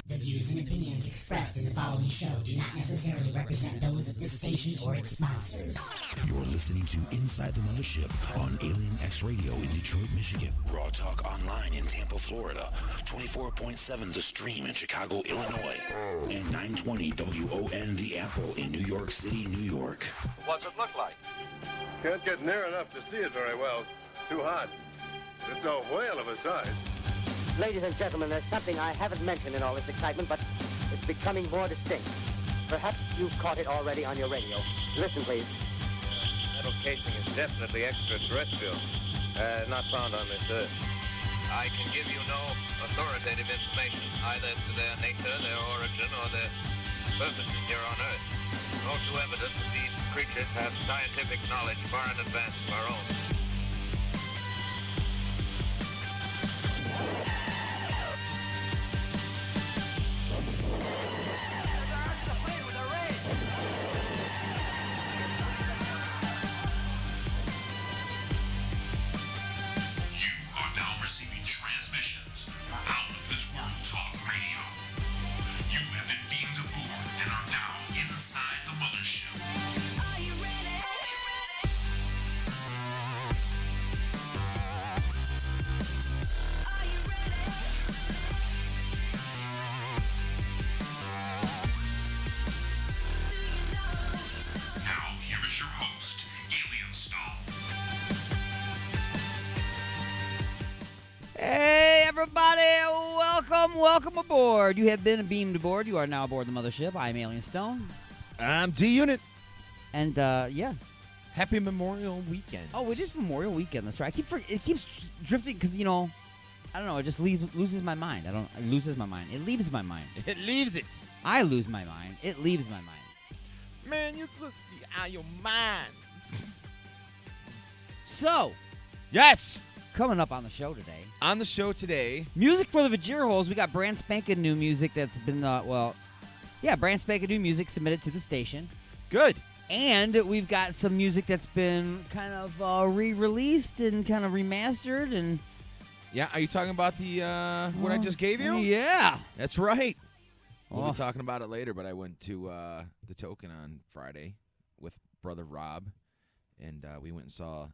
The views and opinions expressed in the following show do not necessarily represent those of this station or its sponsors. You're listening to Inside the Mothership on Alien X Radio in Detroit, Michigan. Raw Talk Online in Tampa, Florida. 24.7 The Stream in Chicago, Illinois. And 920 WON The Apple in New York City, New York. What's it look like? Can't get near enough to see it very well. Too hot. It's a whale of a size. Ladies and gentlemen, there's something I haven't mentioned in all this excitement, but it's becoming more distinct. Perhaps you've caught it already on your radio. Listen, please. Metal casing is definitely extraterrestrial. Not found on this Earth. I can give you no authoritative information, either as to their nature, their origin, or their purposes here on Earth. All too evident that these creatures have scientific knowledge far in advance of our own. Welcome aboard. You have been beamed aboard. You are now aboard the Mothership. I'm Alien Stone. I'm D-Unit. And, yeah. Happy Memorial Weekend. Oh, it is Memorial Weekend. That's right. It keeps drifting because, you know, I don't know. It just loses my mind. It loses my mind. It leaves my mind. It leaves it. I lose my mind. It leaves my mind. Man, you're supposed to be out of your minds. So. Yes. Coming up on the show today. On the show today. Music for the Vajir holes. We got brand spanking new music that's been, brand spanking new music submitted to the station. Good. And we've got some music that's been kind of re-released and kind of remastered. And yeah, are you talking about the what I just gave you? Yeah. That's right. We'll be talking about it later, but I went to the Token on Friday with Brother Rob, and we went and saw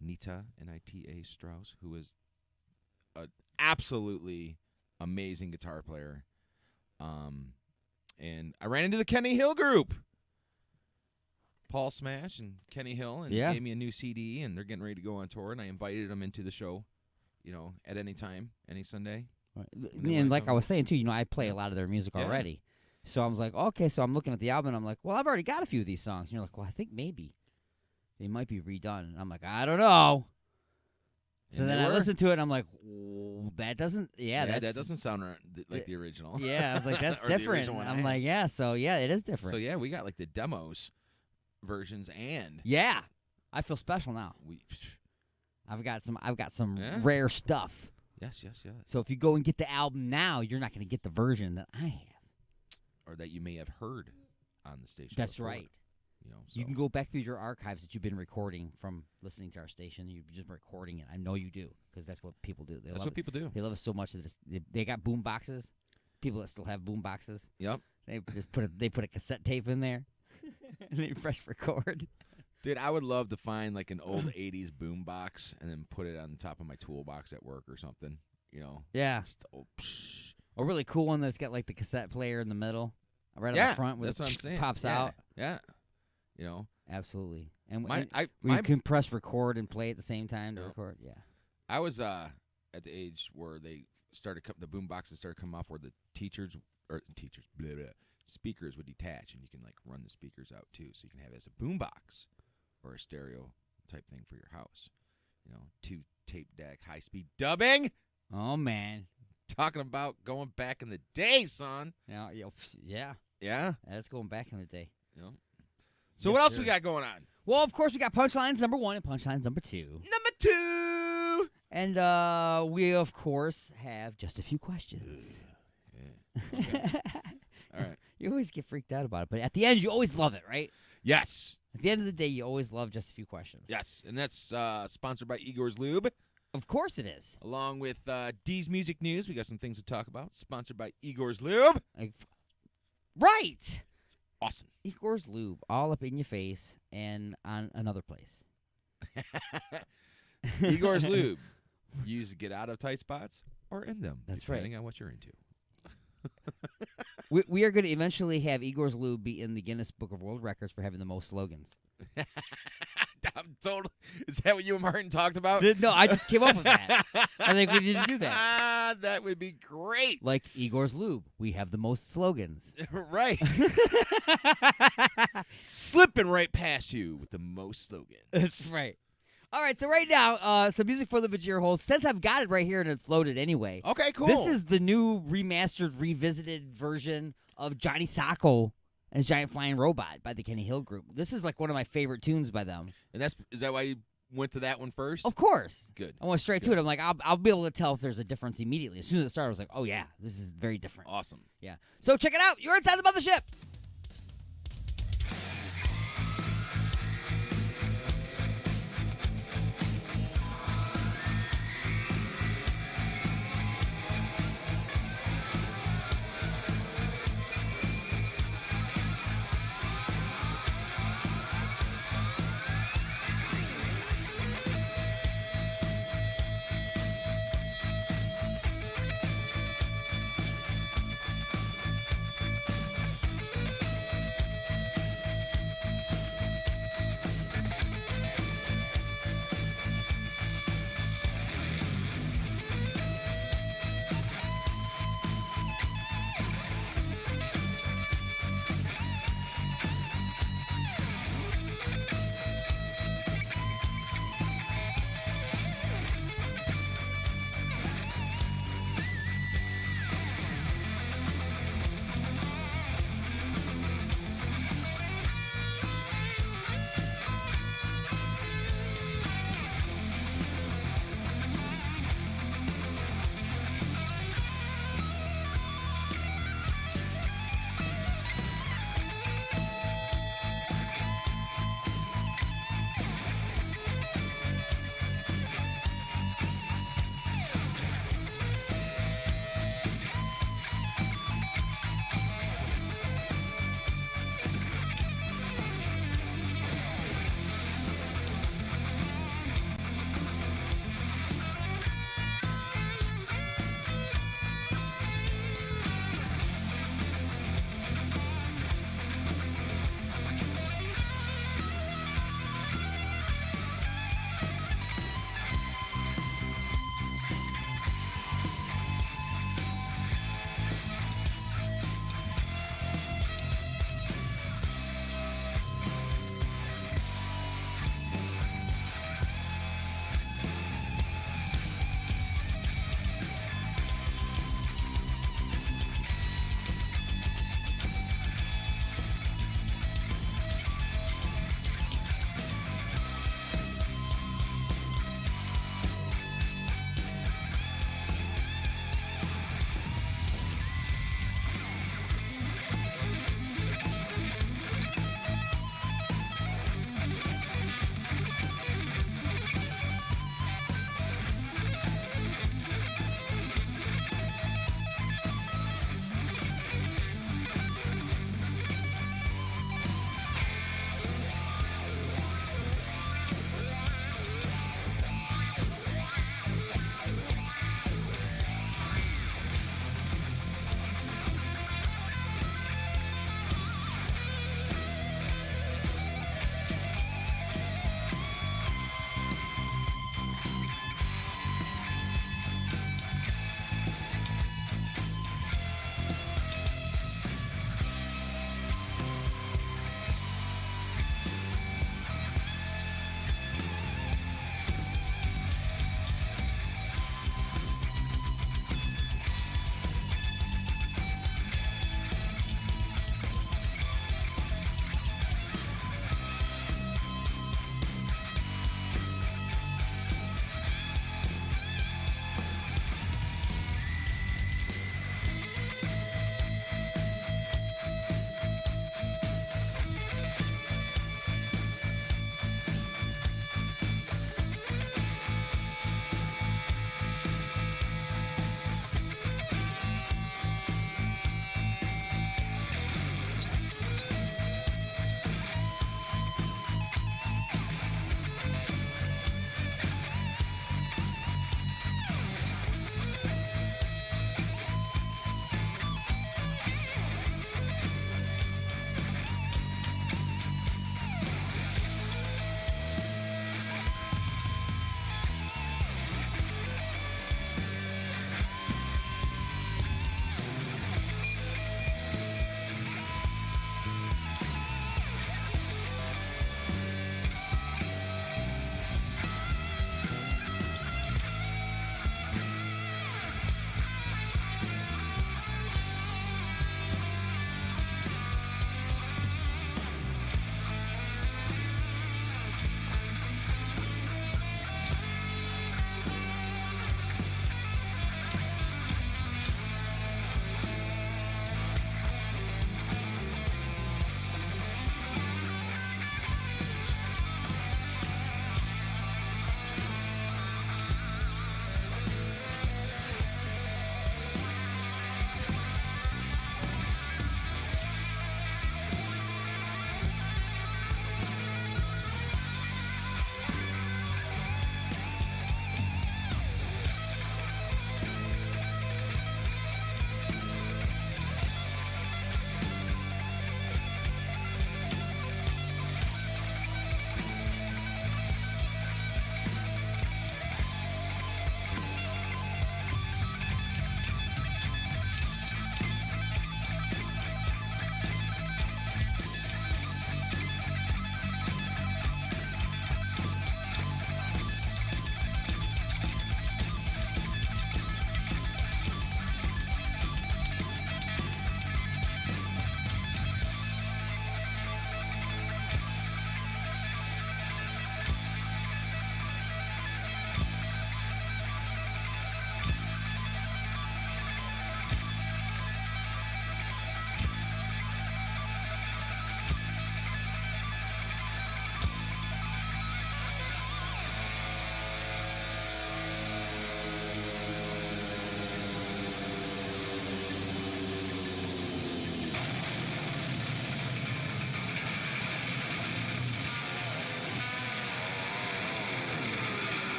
Nita, N-I-T-A Strauss, who is an absolutely amazing guitar player. And I ran into the Kenny Hill group. Paul Smash and Kenny Hill, and gave me a new CD, and they're getting ready to go on tour, and I invited them into the show, you know, at any time, any Sunday. Right. And like I was saying, too, you know, I play a lot of their music already. So I was like, okay, so I'm looking at the album, and I'm like, well, I've already got a few of these songs. And you're like, well, I think maybe they might be redone. And I'm like, I don't know. So then I listened to it, and I'm like, that doesn't, that doesn't sound like the original. Yeah, I was like, that's different. I'm like, it is different. So, we got, like, the demos versions and. Yeah. I feel special now. I've got some rare stuff. Yes. So if you go and get the album now, you're not going to get the version that I have. Or that you may have heard on the station. That's before. right. You know, you can go back through your archives that you've been recording from listening to our station. You've just been recording it. I know you do, because that's what people do. That's what people do. They love it so much that they got boom boxes. People that still have boom boxes. Yep. They just put a cassette tape in there, and they press record. Dude, I would love to find like an old '80s boom box and then put it on the top of my toolbox at work or something. You know. Yeah. Just a really cool one that's got like the cassette player in the middle, right on the front, where that's what I'm saying. Pops out. Yeah. You know. Absolutely. And you can press record and play at the same time to record. Yeah. I was at the age where they started the boom boxes started coming off where the speakers would detach, and you can like run the speakers out too, so you can have it as a boom box or a stereo type thing for your house. You know, 2 tape deck, high speed dubbing. Oh man. Talking about going back in the day, son. Yeah. That's going back in the day. Yeah. So what else we got going on? Well, of course, we got Punchlines number 1 and Punchlines number 2. Number 2! And we, of course, have just a few questions. Okay. All right. You always get freaked out about it, but at the end, you always love it, right? Yes. At the end of the day, you always love just a few questions. Yes, and that's sponsored by Igor's Lube. Of course it is. Along with D's Music News, we got some things to talk about. Sponsored by Igor's Lube. Right. Awesome. Igor's Lube, all up in your face and on another place. Igor's Lube. Used to get out of tight spots or in them. That's depending right. on what you're into. We are going to eventually have Igor's Lube be in the Guinness Book of World Records for having the most slogans. I'm told. Is that what you and Martin talked about? No, I just came up with that. I think we need to do that. That would be great. Like Igor's Lube, we have the most slogans. Right. Slipping right past you with the most slogans. That's right. All right, so right now, some music for the Vajir hole. Since I've got it right here and it's loaded anyway. Okay, cool. This is the new remastered, revisited version of Johnny Sacco and his Giant Flying Robot by the Kenny Hill Group. This is like one of my favorite tunes by them. And is that why you went to that one first? Of course. Good. I went straight to it. I'm like, I'll be able to tell if there's a difference immediately. As soon as it started, I was like, oh yeah, this is very different. Awesome. Yeah. So check it out. You're inside the Mothership.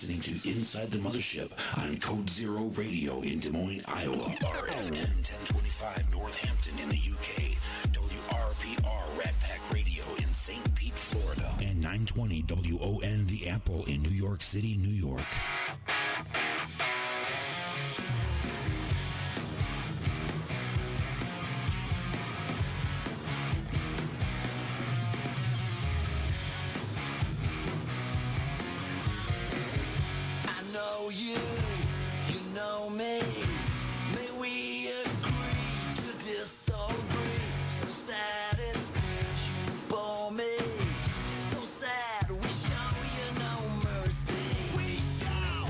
listening to Inside the Mothership on Code Zero Radio in Des Moines, Iowa, RFN 1025 Northampton in the UK, WRPR Rat Pack Radio in St. Pete, Florida, and 920 WON The Apple in New York City, New York. You know me. May we agree to disagree? So sad it seems you bore me. So sad we show you no mercy. We shout.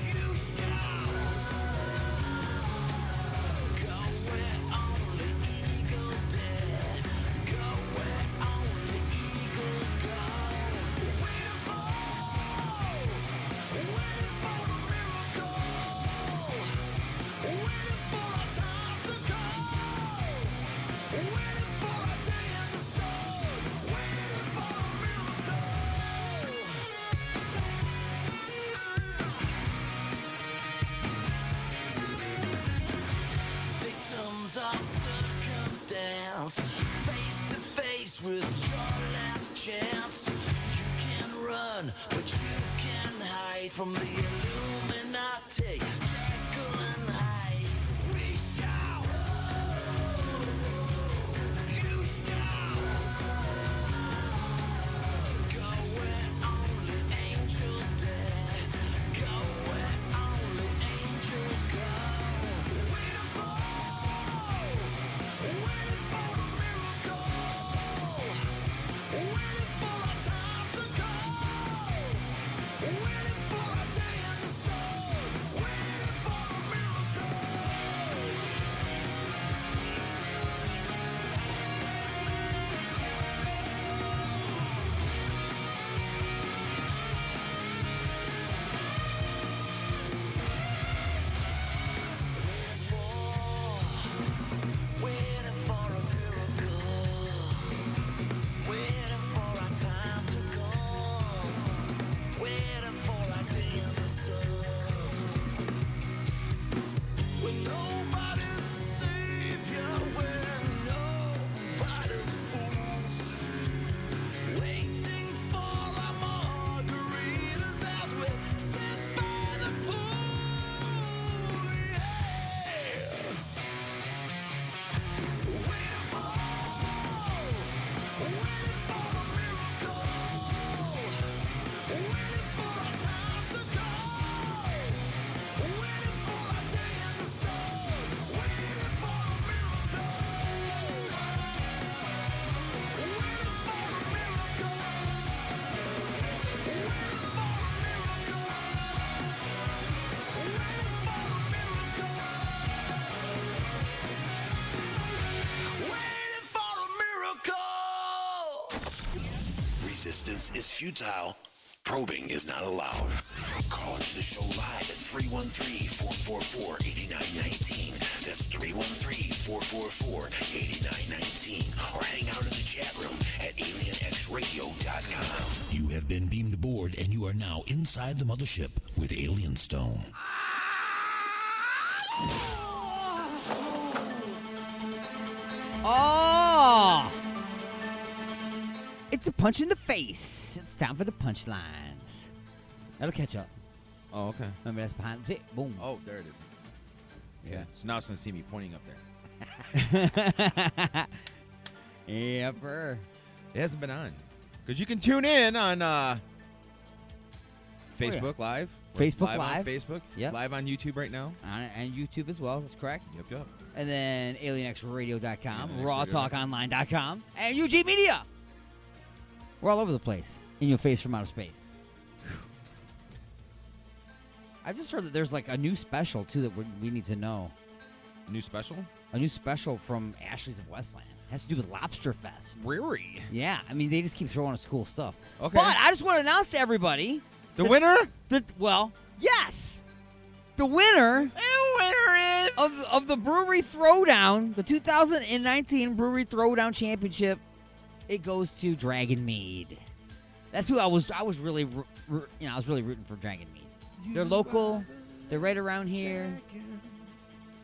You shout. Go where only eagles dare. Go where only eagles go. Waiting for a miracle. Waiting for a time to come. Waiting for a day in the sun. Waiting for a miracle. Victims of circumstance, face to face with your last chance. You can run, but you can hide from the Illuminati. Jekyll and Hyde. We shout. You shout. Go where only angels dare. Go where only angels go. Waiting for a miracle. Waiting for a time to come. Waiting for a day in the sun. Waiting for a miracle. Waiting for a miracle. Waiting for a time to come. Waiting for a day in the sun. When nobody's savior, when nobody's fools. Waiting for our margaritas as we sit by the pool. Yeah. Waiting for a miracle. Waiting for a time to come. Waiting for a day in the sun. Waiting for a miracle. Waiting for a miracle. Waiting for a miracle. Waiting for a miracle. Waiting for a miracle. Resistance is futile. Probing is not allowed. Call into the show live at 313-444-8919. That's 313-444-8919. Or hang out in the chat room at alienxradio.com. You have been beamed aboard, and you are now inside the mothership with Alien Stone. Oh! It's a punch in the face. It's time for the punchlines. That'll catch up. Oh, okay. Remember, that's behind it. Boom. Oh, there it is. Okay. Yeah. So now it's going to see me pointing up there. Yepper. It hasn't been on. Because you can tune in on Facebook Live. We're Facebook live. Live. On Facebook. Yep. Live on YouTube right now. And YouTube as well. That's correct. Yep. And then alienxradio.com, AlienXradio.com. rawtalkonline.com, and UG Media. We're all over the place. In your face from outer space. I've just heard that there's like a new special, too, that we need to know. New special? A new special from Ashley's of Westland. It has to do with Lobster Fest. Really? Yeah. I mean, they just keep throwing us cool stuff. Okay. But I just want to announce to everybody. The winner? Well, yes. The winner is of the Brewery Throwdown, the 2019 Brewery Throwdown Championship, it goes to Dragon Mead. That's who I was. I was really, I was really rooting for Dragon Mead. They're local. They're right around here.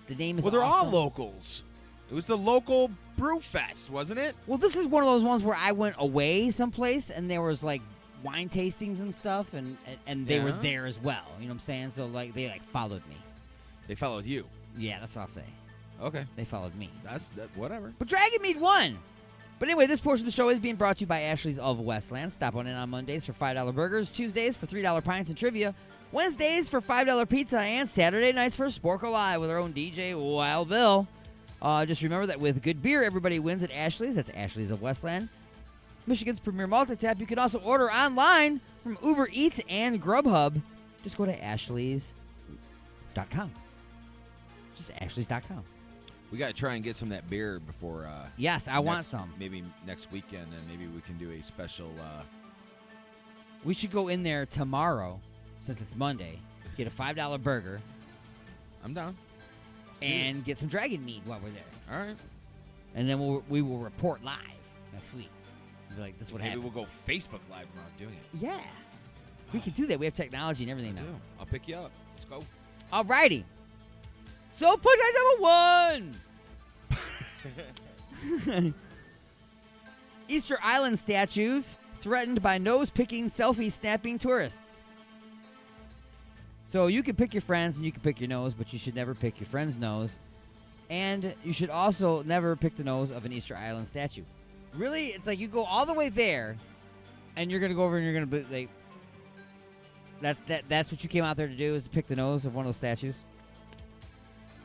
The name is Well, they're all awesome. locals. It was the local brew fest, wasn't it? Well, this is one of those ones where I went away someplace and there was like wine tastings and stuff, and they were there as well. You know what I'm saying? So like they like followed me. They followed you. Yeah, that's what I'll say. Okay. They followed me. That's whatever. But Dragon Mead won. But anyway, this portion of the show is being brought to you by Ashley's of Westland. Stop on in on Mondays for $5 burgers, Tuesdays for $3 pints and trivia, Wednesdays for $5 pizza, and Saturday nights for Sporkle Live with our own DJ, Wild Bill. Just remember that with good beer, everybody wins at Ashley's. That's Ashley's of Westland, Michigan's premier multi-tap. You can also order online from Uber Eats and Grubhub. Just go to ashleys.com. Just ashleys.com. We got to try and get some of that beer before. Yes, I want some. Maybe next weekend, and maybe we can do a special. We should go in there tomorrow, since it's Monday. Get a $5 burger. I'm down. And get some Dragon Mead while we're there. All right. And then we will report live next week. Be like, this is what happened. Maybe we'll go Facebook Live when I'm doing it. Yeah. We can do that. We have technology and everything now. I'll pick you up. Let's go. All righty. So, push number 1. Easter Island statues threatened by nose-picking, selfie-snapping tourists. So you can pick your friends and you can pick your nose, but you should never pick your friend's nose. And you should also never pick the nose of an Easter Island statue. Really, it's like you go all the way there, and you're going to go over and you're going to be like, that's what you came out there to do, is to pick the nose of one of those statues?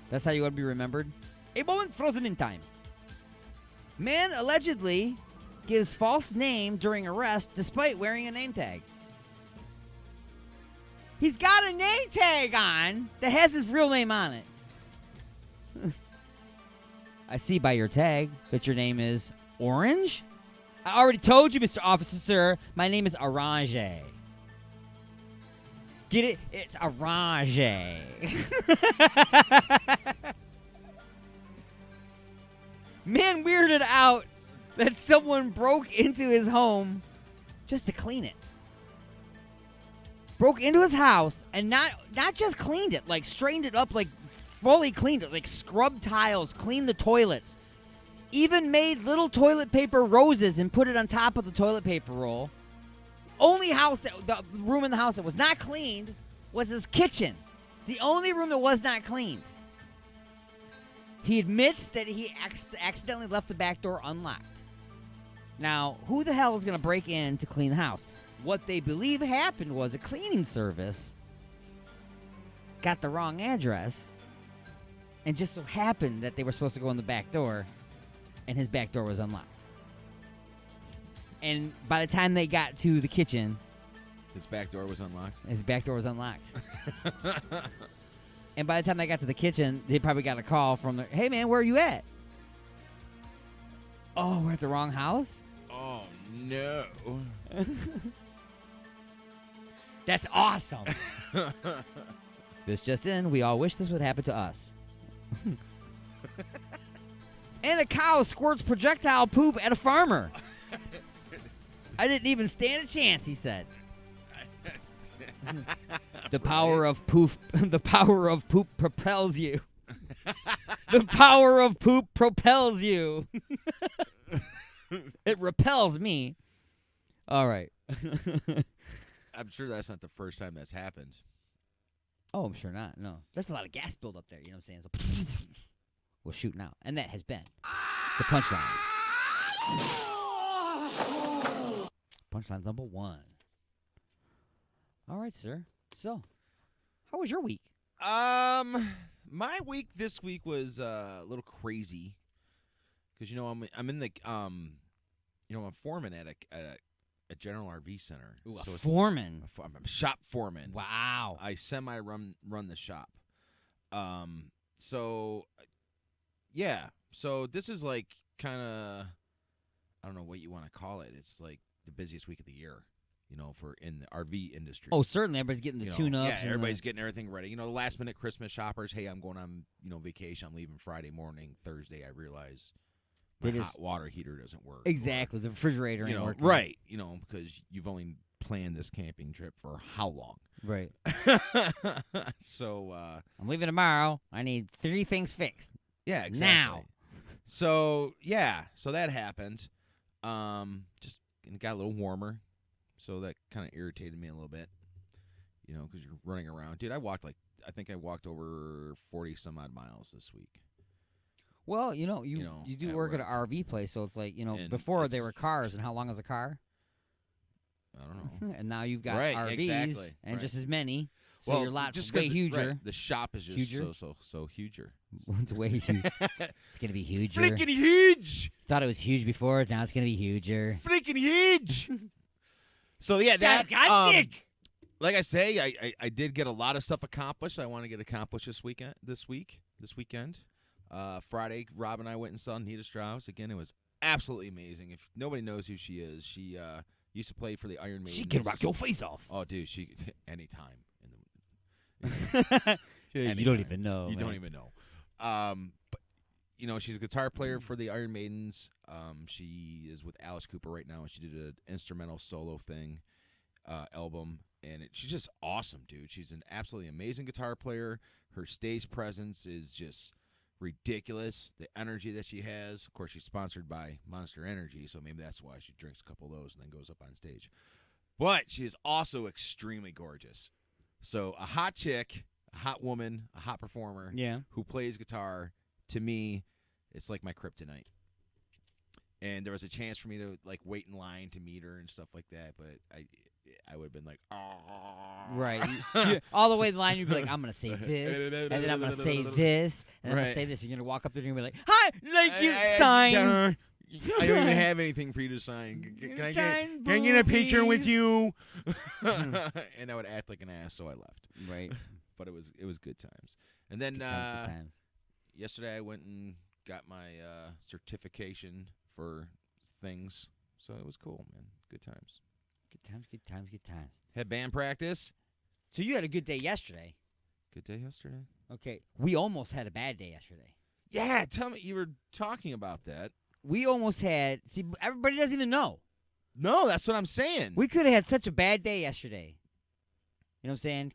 That's how you want to be remembered? A moment frozen in time. Man allegedly gives false name during arrest despite wearing a name tag. He's got a name tag on that has his real name on it. I see by your tag that your name is Orange. I already told you, Mr. Officer, sir, my name is Orange. Get it? It's Orange. Man weirded out that someone broke into his home just to clean it. Broke into his house and not just cleaned it, like straightened it up, like fully cleaned it, like scrubbed tiles, cleaned the toilets, even made little toilet paper roses and put it on top of the toilet paper roll. The room in the house that was not cleaned was his kitchen. It's the only room that was not cleaned. He admits that he accidentally left the back door unlocked. Now, who the hell is going to break in to clean the house? What they believe happened was a cleaning service got the wrong address, and just so happened that they were supposed to go in the back door, and his back door was unlocked. And by the time they got to the kitchen, his back door was unlocked. And by the time they got to the kitchen, they probably got a call from the, hey man, where are you at? Oh, we're at the wrong house? Oh, no. That's awesome. This just in, we all wish this would happen to us. And a cow squirts projectile poop at a farmer. I didn't even stand a chance, he said. The power of poop propels you. The power of poop propels you. It repels me. All right. I'm sure that's not the first time that's happened. Oh, I'm sure not. No. There's a lot of gas buildup there, you know what I'm saying? So we're shooting out. And that has been the punchlines. Punchlines number 1. All right, sir. So, how was your week? My week this week was a little crazy because I'm in the I'm a foreman at a general RV center. Ooh, a foreman. I'm a shop foreman. Wow. I run the shop. So yeah. So this is like kind of, I don't know what you want to call it. It's like the busiest week of the year. For in the RV industry. Oh, certainly. Everybody's getting the tune-ups. Yeah, everybody's getting everything ready. The last-minute Christmas shoppers. Hey, I'm going on, vacation. I'm leaving Friday morning. Thursday, I realize my They hot just- water heater doesn't work. Exactly. The refrigerator Or, ain't you know, working. right? You know, because you've only planned this camping trip for how long? Right. So I'm leaving tomorrow. I need 3 things fixed. yeah, exactly. Now. So yeah, so that happened. Just it got a little warmer, so that kind of irritated me a little bit. You know, because you're running around, dude. I think I walked over 40 some odd miles this week. Well, you do at work at an work. RV place, so it's like, And before they it's- were cars, and how long is a car? I don't know. And now you've got Right, RVs exactly, and right. just as many. So well, your lot's just way 'cause huger. right, the shop is just Huger? so huger. It's way huge. It's gonna be huger. Freaking huge! Thought it was huge before. Now it's gonna be huger. Freaking huge! So yeah, that like I say, I did get a lot of stuff accomplished. I want to get accomplished this weekend. Friday, Rob and I went and saw Nita Strauss again. It was absolutely amazing. If nobody knows who she is, she used to play for the Iron Maiden. She can rock your face off. Oh, dude, she anytime. You don't even know. You man. don't even know. But she's a guitar player for the Iron Maidens. She is with Alice Cooper right now, and she did an instrumental solo thing album, and she's just awesome, dude. She's an absolutely amazing guitar player. Her stage presence is just ridiculous. The energy that she has. Of course, she's sponsored by Monster Energy, so maybe that's why she drinks a couple of those and then goes up on stage. But she is also extremely gorgeous. So a hot chick, a hot woman, a hot performer who plays guitar, to me, it's like my kryptonite. And there was a chance for me to wait in line to meet her and stuff like that, but I would have been like, oh. Right. All the way in line, you'd be like, I'm going to say this, and then I'm going to say this, and I'm going to say this. And you're going to walk up there and you're going to be like, hi, like you sign. I don't even have anything for you to sign. Can I get a picture Sign with boobies. you? And I would act like an ass, so I left. Right. But it was good times. And then Good times. yesterday I went and got my certification for things, so it was cool, man. Good times. Good times, good times, good times. Had band practice. So you had a good day yesterday. Good day yesterday. Okay. We almost had a bad day yesterday. Yeah, tell me, you were talking about that. We almost had, see, everybody doesn't even know. No, that's what I'm saying. We could have had such a bad day yesterday. You know what I'm saying?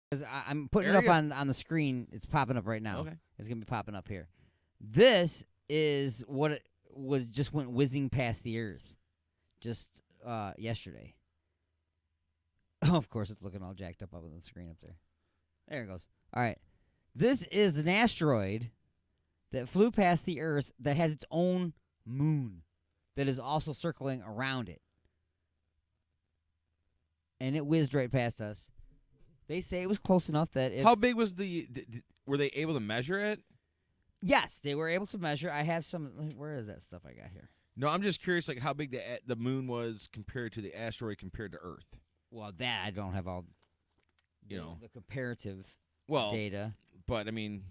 Because I'm putting it up on the screen. It's popping up right now. Okay. It's going to be popping up here. This is what it was, just went whizzing past the earth just yesterday. Oh, of course, it's looking all jacked up on the screen up there. There it goes. All right. This is an asteroid that flew past the Earth that has its own moon that is also circling around it. And it whizzed right past us. They say it was close enough that if... How big was were they able to measure it? Yes, they were able to measure. I have some... Where is that stuff I got here? No, I'm just curious, how big the moon was compared to the asteroid compared to Earth. Well, that I don't have all... the comparative data. But, I mean...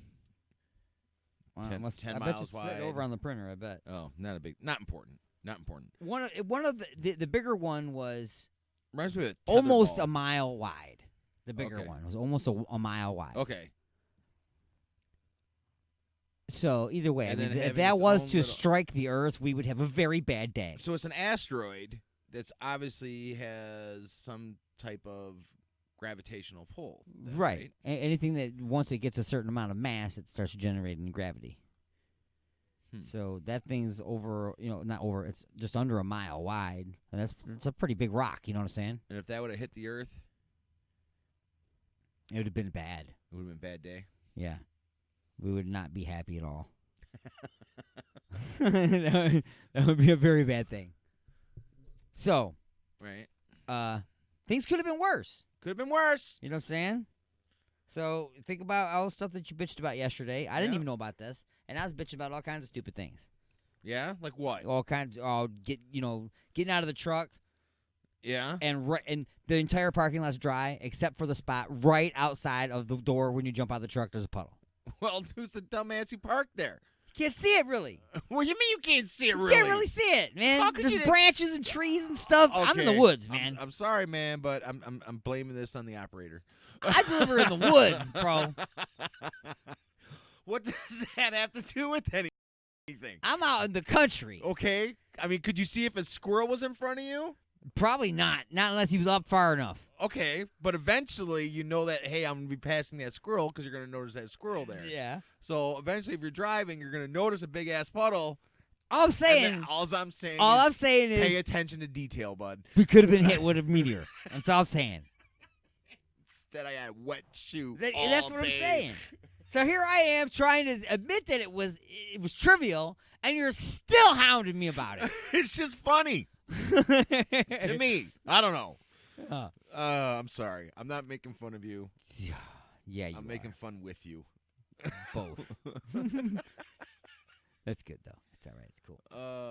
Well, 10 I bet miles it's wide. over on the printer, I bet. Oh, not important. Not important. One of the bigger one was Reminds me of a almost tetherball. a mile wide. The bigger Okay. one was almost a mile wide. Okay. So either way, And I mean, then if having that its was own to little- strike the Earth, we would have a very bad day. So it's an asteroid that's obviously has some type of gravitational pull. then, Right. Anything that once it gets a certain amount of mass, it starts generating gravity. So that thing's over, not over. It's just under a mile wide. And it's a pretty big rock. You know what I'm saying? And if that would have hit the Earth, It would have been bad. it would have been a bad day. Yeah. We would not be happy at all. That would be a very bad thing. So, Right. Things could have been worse. Could have been worse. You know what I'm saying? So, think about all the stuff that you bitched about yesterday. I didn't Yeah. even know about this. And I was bitching about all kinds of stupid things. Yeah? Like what? All kinds getting out of the truck Yeah? and the entire parking lot's dry except for the spot right outside of the door when you jump out of the truck, there's a puddle. Well, who's the dumbass who parked there? You can't see it really. What do you mean you can't see it You really? can't really see it, man. How could There's you- branches and trees and stuff. I'm in the Okay. woods, man. I'm sorry, man, but I'm blaming this on the operator. I deliver in the woods, bro. What does that have to do with anything? anything. I'm out in the country. Okay. I mean, could you see if a squirrel was in front of you? Probably not. Not unless he was up far enough. Okay, but eventually you know that, hey, I'm going to be passing that squirrel because you're going to notice that squirrel there. Yeah. So eventually if you're driving, you're going to notice a big-ass puddle. All I'm saying is pay attention to detail, bud. we could have been hit with a meteor. That's all I'm saying. Instead, I had a wet shoe. That's what I'm saying. So here I am trying to admit that it was trivial, and you're still hounding me about it. It's just funny. To me. I don't know. I'm sorry. I'm not making fun of you. Yeah, I'm making fun with you. Both. That's good, though. It's all right. It's cool.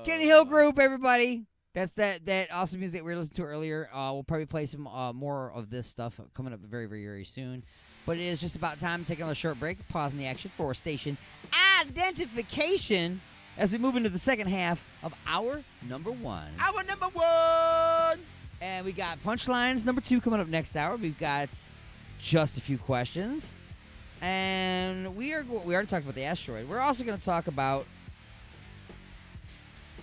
Kenny Hill Group, everybody. That's that awesome music we were listening to earlier. We'll probably play some more of this stuff coming up very, very, very soon. But it is just about time to take another short break, pausing the action for station identification as we move into the second half of our number one. Our number one! And we got Punchlines number 2 coming up next hour. We've got just a few questions. And we already talked about the asteroid. We're also going to talk about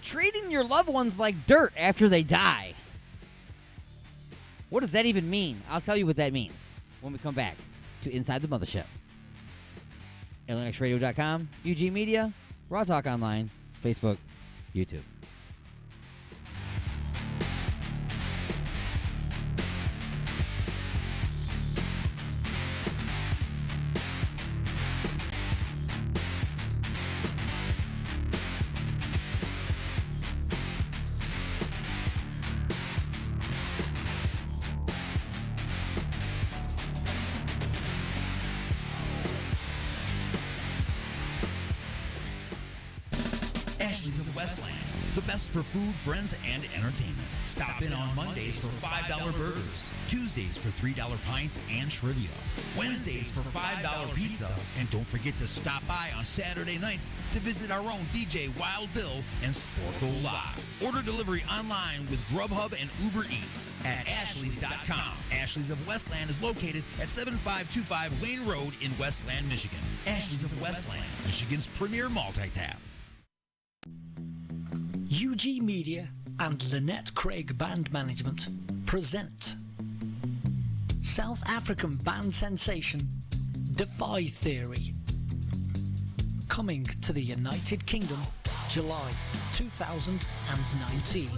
treating your loved ones like dirt after they die. What does that even mean? I'll tell you what that means when we come back to Inside the Mothership. AlienXRadio.com, UG Media, Raw Talk Online, Facebook, YouTube. Ashley's of Westland, the best for food, friends, and entertainment. Stop in on Mondays for $5 burgers, Tuesdays for $3 pints and trivia, Wednesdays for $5 pizza, and don't forget to stop by on Saturday nights to visit our own DJ Wild Bill and Sporkle Live. Order delivery online with Grubhub and Uber Eats at Ashley's.com. Ashley's of Westland is located at 7525 Wayne Road in Westland, Michigan. Ashley's of Westland, Michigan's premier multi-tap. UG Media and Lynette Craig Band Management present South African band sensation Defy Theory, coming to the United Kingdom July 2019.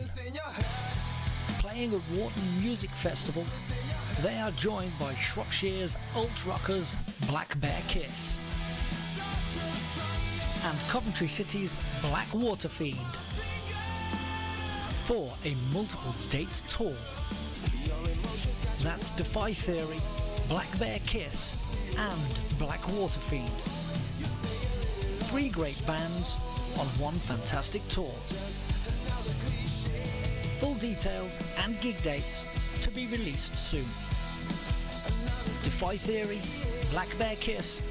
Playing at Wharton Music Festival, they are joined by Shropshire's alt rockers Black Bear Kiss and Coventry City's Black Water Fiend for a multiple date tour. That's Defy Theory, Black Bear Kiss, and Black Water Fiend. 3 great bands on one fantastic tour. Full details and gig dates to be released soon. Defy Theory, Black Bear Kiss,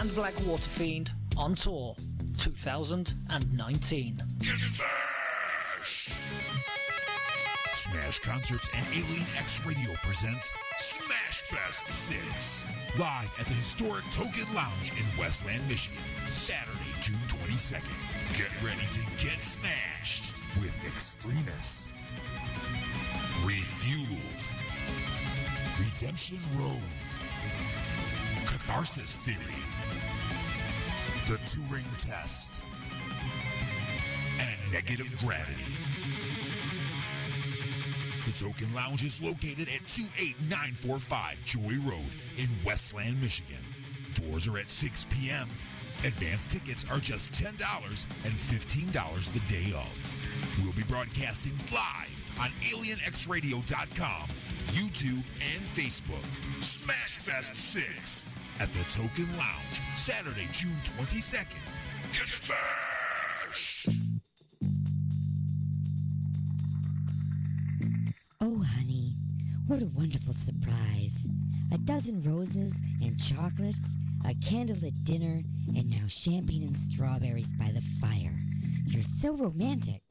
and Black Water Fiend on tour 2019. Smash Concerts and Alien X Radio presents Smash Fest 6. Live at the historic Token Lounge in Westland, Michigan. Saturday, June 22nd. Get ready to get smashed with Extremists, Refueled, Redemption Road, Catharsis Theory, The Turing Test, and Negative Gravity. The Token Lounge is located at 28945 Joy Road in Westland, Michigan. Doors are at 6 p.m. Advance tickets are just $10 and $15 the day of. We'll be broadcasting live on AlienXRadio.com, YouTube, and Facebook. Smash Fest 6 at the Token Lounge, Saturday, June 22nd. Get smashed! Oh, honey, what a wonderful surprise. A dozen roses and chocolates, a candlelit dinner, and now champagne and strawberries by the fire. You're so romantic.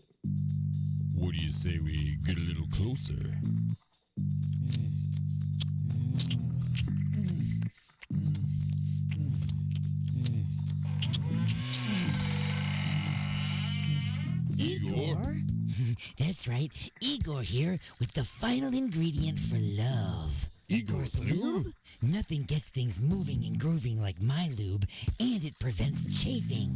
What do you say we get a little closer? That's right. Igor here with the final ingredient for love. Igor's lube? Nothing gets things moving and grooving like my lube, and it prevents chafing.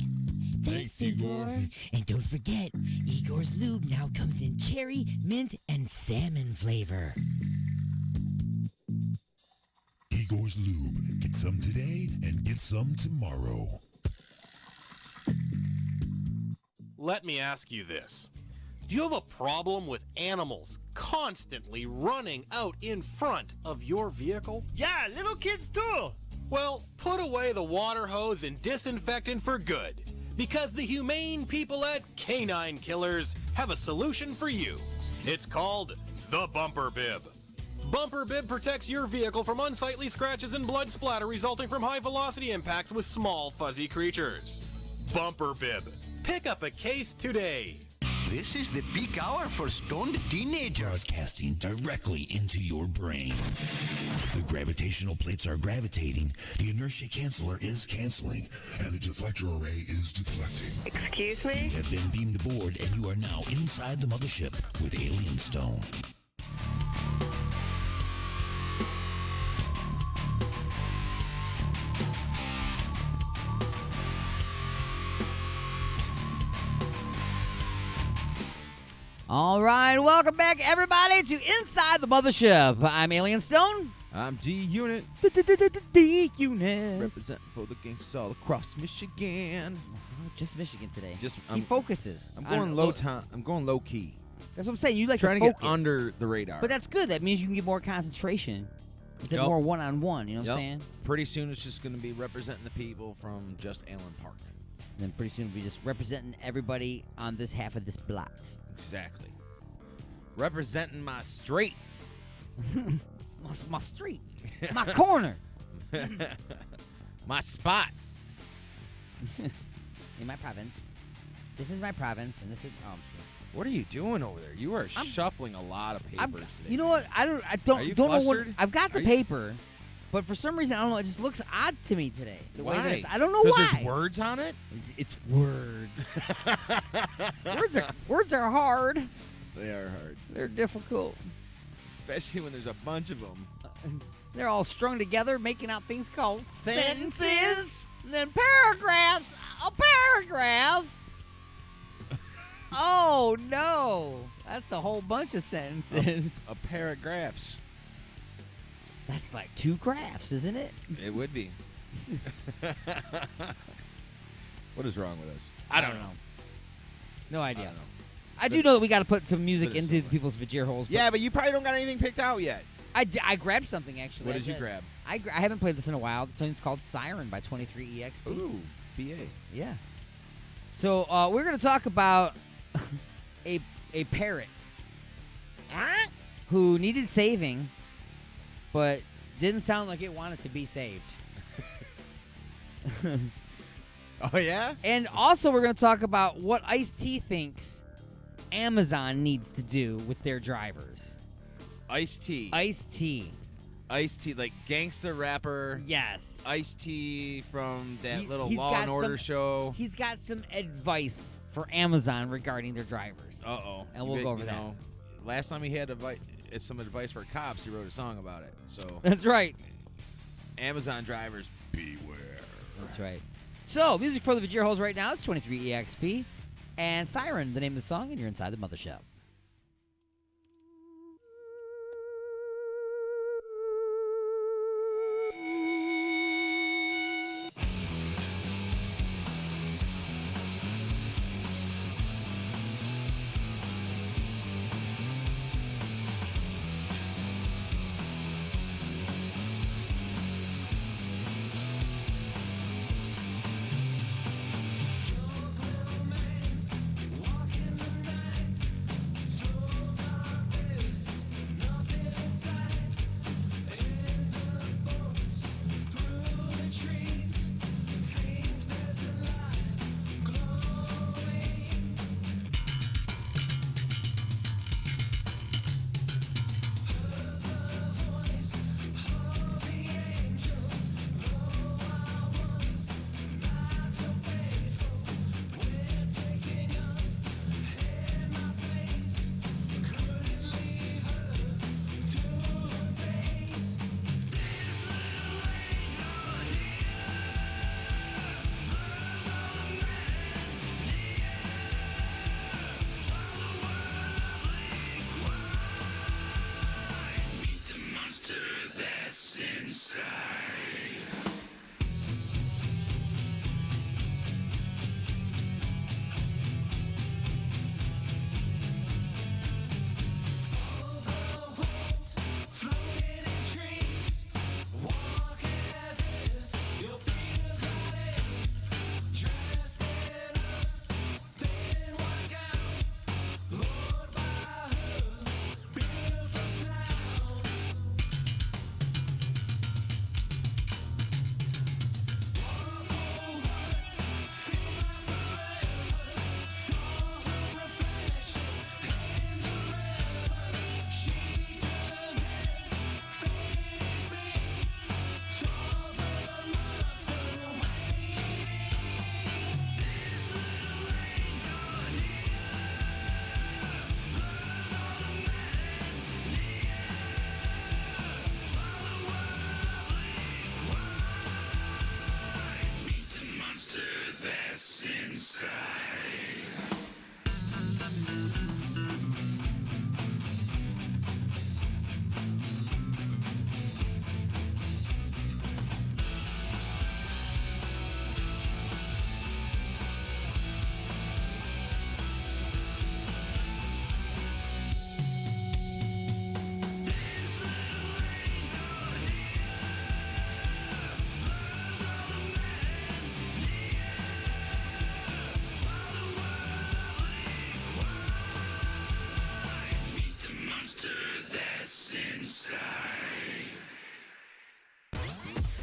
Thanks, Igor. And don't forget, Igor's lube now comes in cherry, mint, and salmon flavor. Igor's Lube. Get some today and get some tomorrow. Let me ask you this. Do you have a problem with animals constantly running out in front of your vehicle? Yeah, little kids too. Well, put away the water hose and disinfectant for good, because the humane people at Canine Killers have a solution for you. It's called the Bumper Bib. Bumper Bib protects your vehicle from unsightly scratches and blood splatter resulting from high-velocity impacts with small, fuzzy creatures. Bumper Bib. Pick up a case today. This is the peak hour for stoned teenagers. Broadcasting directly into your brain. The gravitational plates are gravitating, the inertia canceller is canceling, and the deflector array is deflecting. Excuse me? You have been beamed aboard, and you are now inside the Mothership with Alien Stone. All right, welcome back, everybody, to Inside the Mothership. I'm Alien Stone. I'm G-Unit. D-Unit. Representing for the gangsters all across Michigan. Just Michigan today. Just he focuses. I'm going low time. I'm going low key. That's what I'm saying. You like trying to get under the radar. But that's good. That means you can get more concentration. Instead of more one-on-one, you know what I'm saying? Pretty soon it's just going to be representing the people from just Allen Park. And then pretty soon we'll be just representing everybody on this half of this block. Exactly. Representing my street. my street. My corner. My spot. In my province. This is my province, and this is... Oh, I'm sorry. What are you doing over there? You are shuffling a lot of papers today. You know what? I don't Are you know what... flustered? I've got the paper, but for some reason, I don't know, it just looks odd to me today. The way that Why? it's, I don't know why. Because there's words on it? It's words. words are hard. They are hard. They're difficult. Especially when there's a bunch of them. They're all strung together, making out things called sentences, and then paragraphs. A paragraph. Oh no, that's a whole bunch of sentences. A paragraphs. That's like 2 graphs, isn't it? It would be. What is wrong with us? I don't know. No idea. I don't know. I do know that we got to put some music into the people's Vajir holes. Yeah, but you probably don't got anything picked out yet. I grabbed something, actually. What did you grab? I haven't played this in a while. The tune's called Siren by 23EXP. Ooh, BA. Yeah. So we're going to talk about a parrot who needed saving, but didn't sound like it wanted to be saved. Oh, yeah? And also we're going to talk about what Ice-T thinks Amazon needs to do with their drivers. Ice-T. Ice-T. Ice-T, like gangster rapper. Yes. Ice-T from that little he's Law got and Order some- show. He's got some advice for Amazon regarding their drivers. Uh-oh. And we'll go over that. Last time he had some advice for cops, he wrote a song about it. So That's right. Amazon drivers, beware. That's right. So, music for the Vajir holes right now. It's 23EXP. And Siren, the name of the song, and you're inside the Mothership.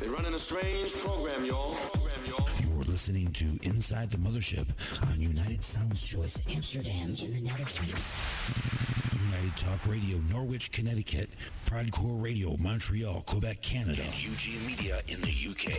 They're running a strange program, y'all. You're listening to Inside the Mothership on United Sounds Choice Amsterdam in the Netherlands. United Talk Radio, Norwich, Connecticut. Prodcore Radio, Montreal, Quebec, Canada. And UG Media in the UK.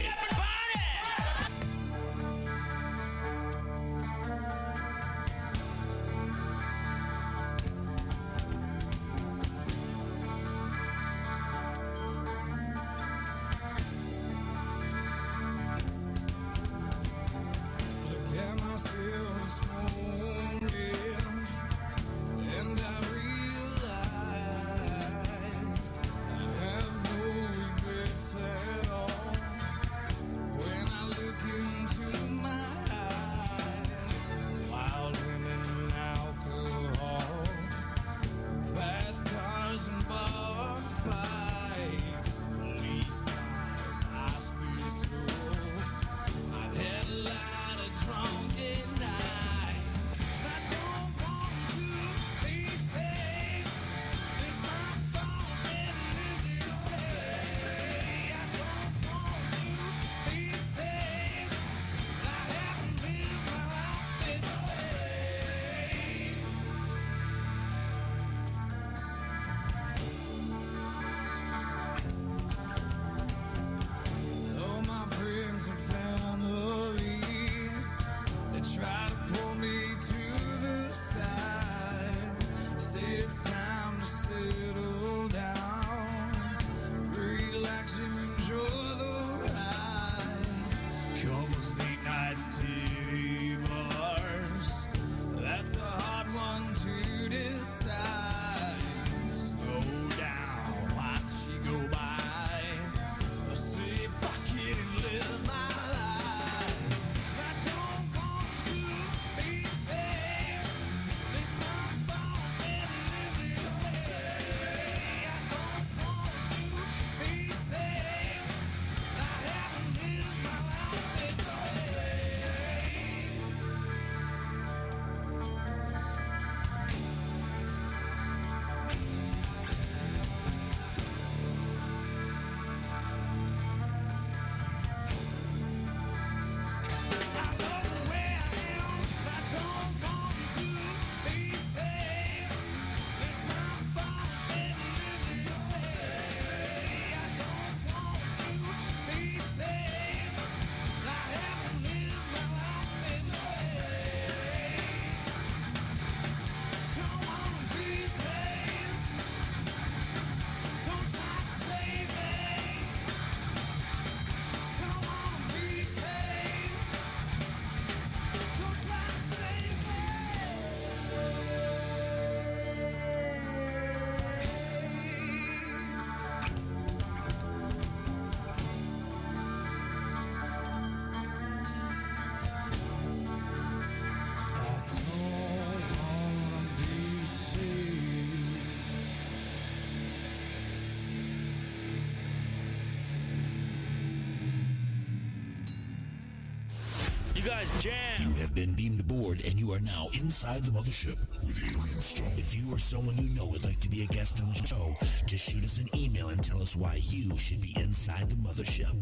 You guys jam. You have been beamed aboard, and you are now inside the mothership with Alien Stone. If you or someone you know would like to be a guest on the show, just shoot us an email and tell us why you should be inside the mothership.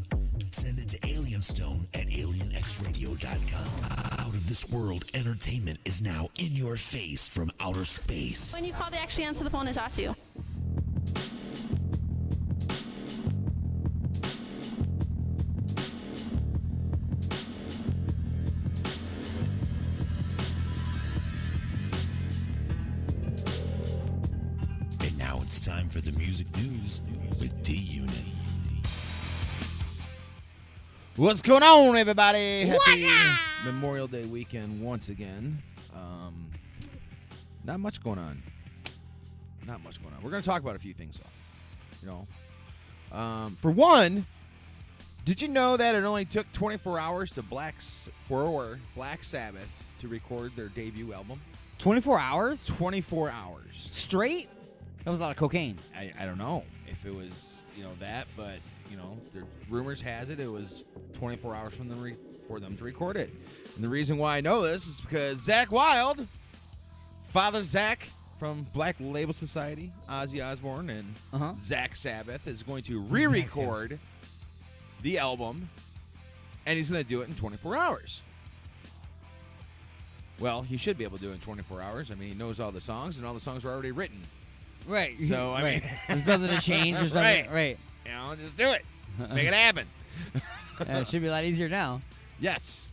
Send it to alienstone@alienxradio.com. Out of this world entertainment is now in your face from outer space. When you call, they actually answer the phone and talk to you. And now it's time for the music news with D-Unit. What's going on, everybody? Happy Memorial Day weekend once again. Not much going on. We're going to talk about a few things, though. For one, did you know that it only took 24 hours for Black Sabbath to record their debut album? 24 hours? 24 hours. Straight? That was a lot of cocaine. I don't know if it was, that, but, the rumors has it was 24 hours for them to record it. And the reason why I know this is because Zakk Wylde, Father Zakk from Black Label Society, Ozzy Osbourne, and Zakk Sabbath is going to re-record the album, and he's going to do it in 24 hours. Well, he should be able to do it in 24 hours. I mean, he knows all the songs, and all the songs are already written. Right. So, I mean... There's nothing to change. There's nothing... Right. You know, just do it. Make it happen. It should be a lot easier now. Yes.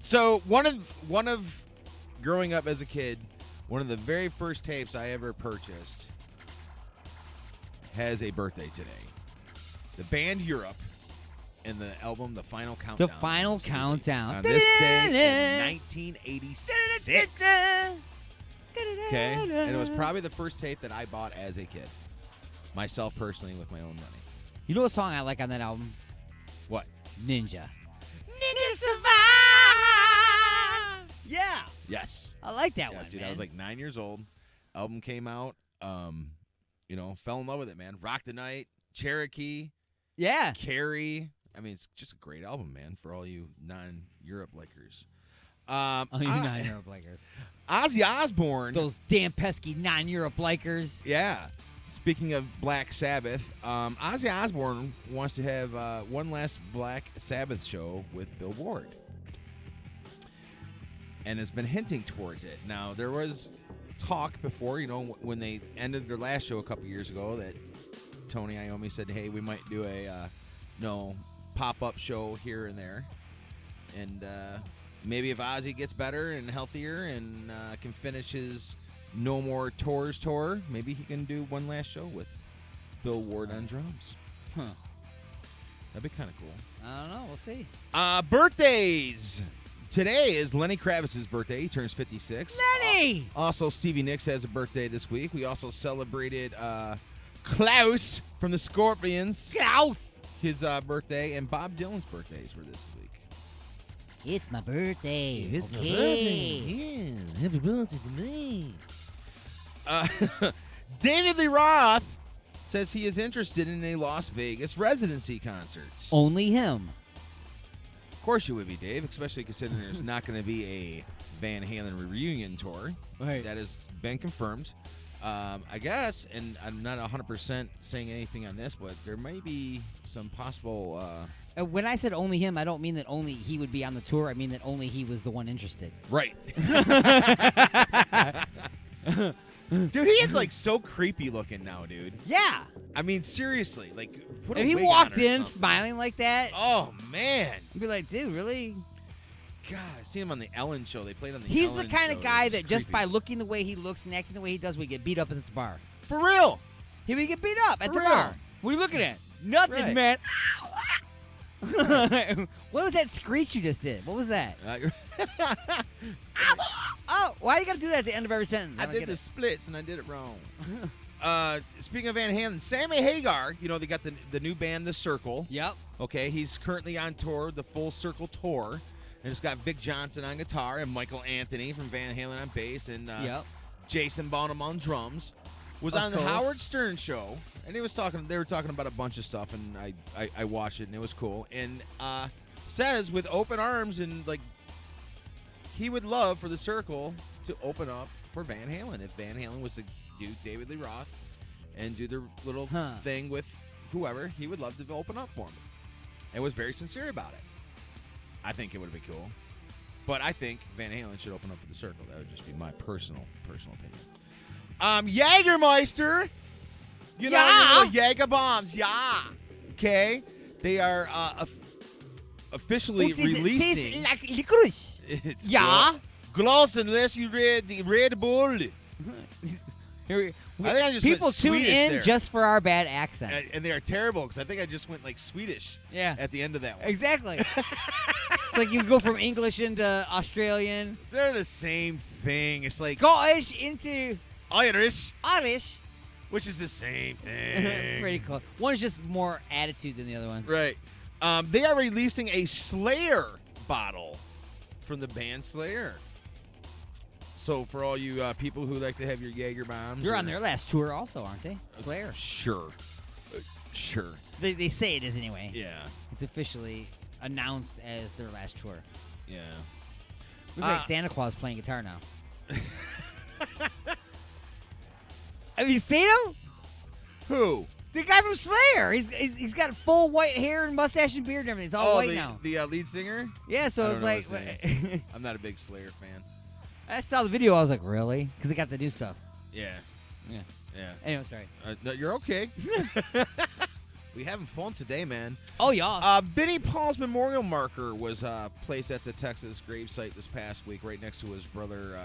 So one of growing up as a kid, one of the very first tapes I ever purchased has a birthday today. The band Europe and the album The Final Countdown. The Final Countdown. On this day in 1986. Okay? And it was probably the first tape that I bought as a kid. Myself personally with my own money. You know what song I like on that album? What? Ninja. Ninja Survive! Yeah. Yes. I like that one, dude, man. I was like 9 years old. Album came out. Fell in love with it, man. Rock the Night, Cherokee. Yeah. Carrie. I mean, it's just a great album, man, for all you non-Europe likers. Non-Europe likers. Ozzy Osbourne. Those damn pesky non-Europe likers. Yeah. Speaking of Black Sabbath, Ozzy Osbourne wants to have one last Black Sabbath show with Bill Ward. And has been hinting towards it. Now, there was talk before, when they ended their last show a couple years ago, that Tony Iommi said, hey, we might do a pop-up show here and there. And maybe if Ozzy gets better and healthier and can finish his No More Tours tour, maybe he can do one last show with Bill Ward on drums. Huh. That'd be kind of cool. I don't know. We'll see. Birthdays. Today is Lenny Kravitz's birthday. He turns 56. Lenny! Also, Stevie Nicks has a birthday this week. We also celebrated Klaus from the Scorpions. Klaus! His birthday. And Bob Dylan's birthdays were this week. It's my birthday. It's my okay. birthday. Yeah. Happy birthday to me. David Lee Roth says he is interested in a Las Vegas residency concert. Only him. Of course you would be, Dave, especially considering there's not going to be a Van Halen reunion tour. Right. That has been confirmed. I guess, and I'm not 100% saying anything on this, but there might be some possible... when I said only him, I don't mean that only he would be on the tour. I mean that only he was the one interested. Right. Dude, he is like so creepy looking now, dude. Yeah. I mean, seriously, like put a if he wig walked on or in something. smiling like that, oh man, I'd be like, dude, really? God, I see him on the Ellen show. They played on the He's Ellen the kind show. of guy It was that just creepy. by looking the way he looks and acting the way he does, we get beat up at the bar. For real. He would get beat up at For the real. bar. What are you looking at? Nothing, Right. man. What was that screech you just did? What was that? Oh, why you got to do that at the end of every sentence? I don't did get the it. splits and I did it wrong. Speaking of Van Halen, Sammy Hagar, they got the new band, The Circle. Yep. Okay, he's currently on tour, the Full Circle Tour. And it's got Vic Johnson on guitar and Michael Anthony from Van Halen on bass and Jason Bonham on drums. Was Of on the course. Howard Stern show, and they were talking about a bunch of stuff, and I watched it, and it was cool. And says with open arms, and like he would love for the Circle to open up for Van Halen if Van Halen was to do David Lee Roth and do their little thing with whoever. He would love to open up for him. And was very sincere about it. I think it would have been cool, but I think Van Halen should open up for the Circle. That would just be my personal opinion. Jägermeister. You know, your little Jäger bombs. Yeah. Okay. They are officially releasing. Tastes like licorice. It's Yeah. Gloss unless you read the Red Bull. I think I just People went tune Swedish in there. just for our bad accents. And they are terrible because I think I just went like Swedish at the end of that one. Exactly. It's like you go from English into Australian. They're the same thing. It's like Scottish into Irish, which is the same thing. Pretty close. One's just more attitude than the other one. Right. They are releasing a Slayer bottle from the band Slayer. So for all you people who like to have your Jaeger bombs. You're on their last tour also, aren't they? Slayer. Sure. Sure. They say it is anyway. Yeah. It's officially announced as their last tour. Yeah. Looks like Santa Claus playing guitar now. Have you seen him? Who? The guy from Slayer. He's got full white hair and mustache and beard and everything. It's all white now. The lead singer? Yeah, so it's like... I'm not a big Slayer fan. I saw the video. I was like, really? Because they got the new stuff. Yeah. Yeah. Yeah. Anyway, sorry. No, you're okay. We having fun today, man. Oh, yeah. Vinnie Paul's memorial marker was placed at the Texas gravesite this past week, right next to his brother,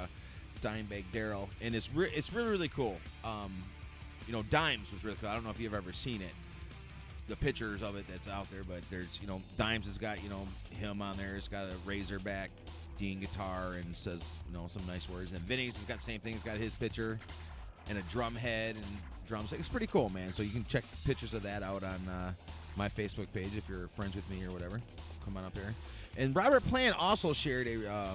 Dimebag Darrell, and it's really, really cool. Dimes was really cool. I don't know if you've ever seen it, the pictures of it that's out there, but there's, Dimes has got, him on there. It's got a Razorback Dean guitar and says, some nice words. And Vinny's has got the same thing. He's got his picture and a drum head and drums. It's pretty cool, man. So you can check pictures of that out on my Facebook page if you're friends with me or whatever. Come on up there. And Robert Plant also shared a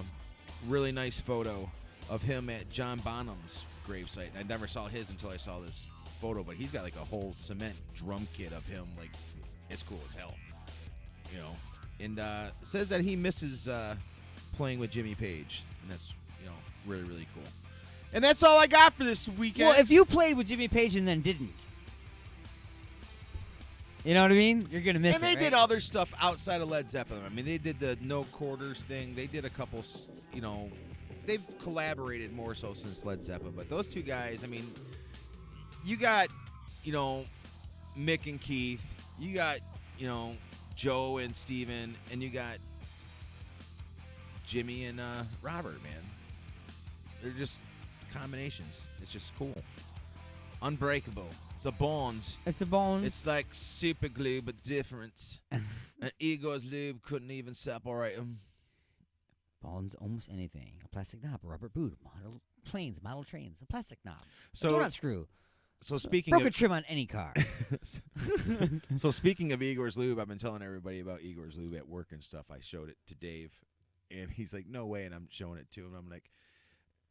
really nice photo of him at John Bonham's gravesite. I never saw his until I saw this photo, but he's got like a whole cement drum kit of him. Like, it's cool as hell, And says that he misses playing with Jimmy Page, and that's really, really cool. And that's all I got for this weekend. Well, if you played with Jimmy Page and then didn't, you know what I mean? You're gonna miss it. And they right? did other stuff outside of Led Zeppelin. I mean, they did the No Quarters thing. They did a couple, they've collaborated more so since Led Zeppelin. But those two guys, I mean, you got, Mick and Keith. You got, Joe and Steven. And you got Jimmy and Robert, man. They're just combinations. It's just cool. Unbreakable. It's a bond. It's a bond. It's like super glue, but different. And Igor's lube couldn't even separate them. Bonds almost anything. A plastic knob, a rubber boot, model planes, model trains, a plastic knob. So, a donut screw. So speaking broken of trim on any car. So speaking of Igor's lube, I've been telling everybody about Igor's lube at work and stuff. I showed it to Dave, and he's like, "No way!" And I'm showing it to him. I'm like,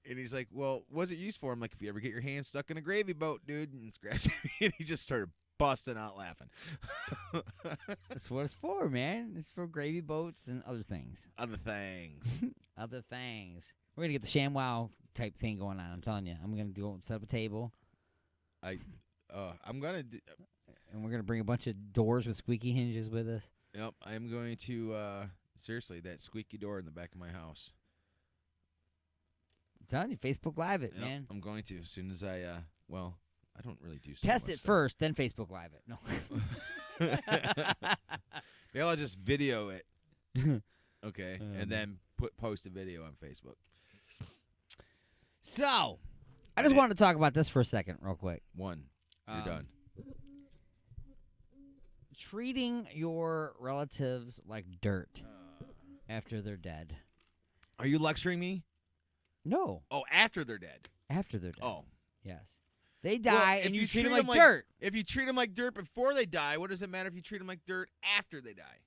and he's like, "Well, what's it used for?" I'm like, "If you ever get your hand stuck in a gravy boat, dude," and and he just started busting out laughing. That's what it's for, man. It's for gravy boats and other things. Other things. Other things. We're gonna get the ShamWow type thing going on. I'm telling you. I'm gonna set up a table. I'm gonna, and we're gonna bring a bunch of doors with squeaky hinges with us. Yep, I'm going to seriously that squeaky door in the back of my house. I'm telling you, Facebook Live it, man. I'm going to as soon as I I don't really do so test much it stuff. first, then Facebook Live it. No. Maybe I'll just video it. Okay, and then post a video on Facebook. So, I just wanted to talk about this for a second, real quick. You're done. Treating your relatives like dirt after they're dead. Are you lecturing me? No. Oh, after they're dead. After they're dead. Oh. Yes. They die, Well, and you treat them like dirt. If you treat them like dirt before they die, what does it matter if you treat them like dirt after they die?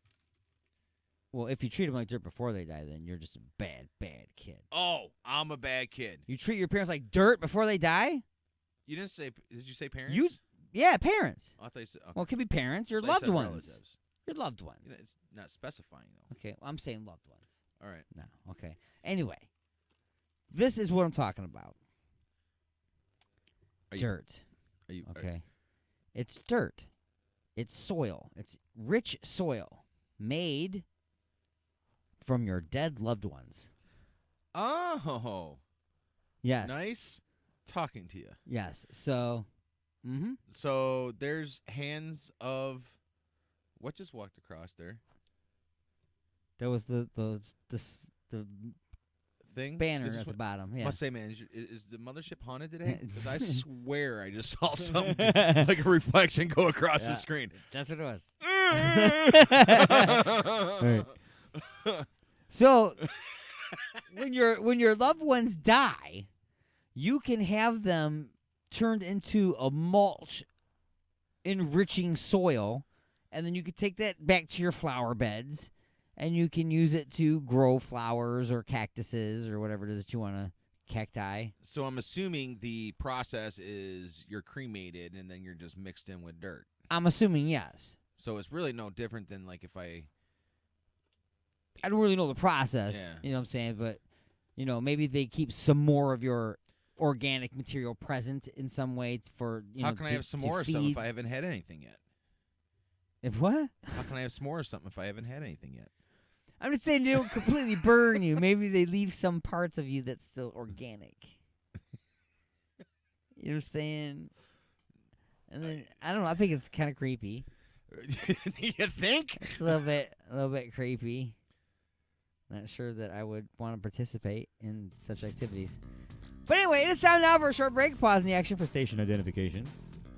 Well, if you treat them like dirt before they die, then you're just a bad, bad kid. Oh, I'm a bad kid. You treat your parents like dirt before they die? You didn't say. Did you say parents? Yeah, parents. I thought you said. Okay. Well, it could be parents, your I thought loved you said ones. relatives. Your loved ones. It's not specifying though. Okay, well, I'm saying loved ones. All right. No, okay. Anyway, this is what I'm talking about. Dirt. Okay. It's dirt. It's soil. It's rich soil made from your dead loved ones. Oh. Yes. Nice talking to you. Yes. So. Mm-hmm. So there's hands of what just walked across there? There was the thing banner at the bottom. Yeah. Must say, man, is the mothership haunted today? Because I swear I just saw something like a reflection go across the screen. That's what it was. So when your loved ones die, you can have them turned into a mulch enriching soil, and then you can take that back to your flower beds, and you can use it to grow flowers or cactuses or whatever it is that you want to cacti. So I'm assuming the process is you're cremated and then you're just mixed in with dirt. I'm assuming yes. So it's really no different than like if I don't really know the process. Yeah. You know what I'm saying? But, maybe they keep some more of your organic material present in some way for How can I have some more stuff if I haven't had anything yet? If what? How can I have some more something if I haven't had anything yet? I'm just saying they don't completely burn you. Maybe they leave some parts of you that's still organic. You know what I'm saying? And then I don't know. I think it's kind of creepy. You think? It's a little bit creepy. Not sure that I would want to participate in such activities. But anyway, it is time now for a short break. Pause in the action for station identification.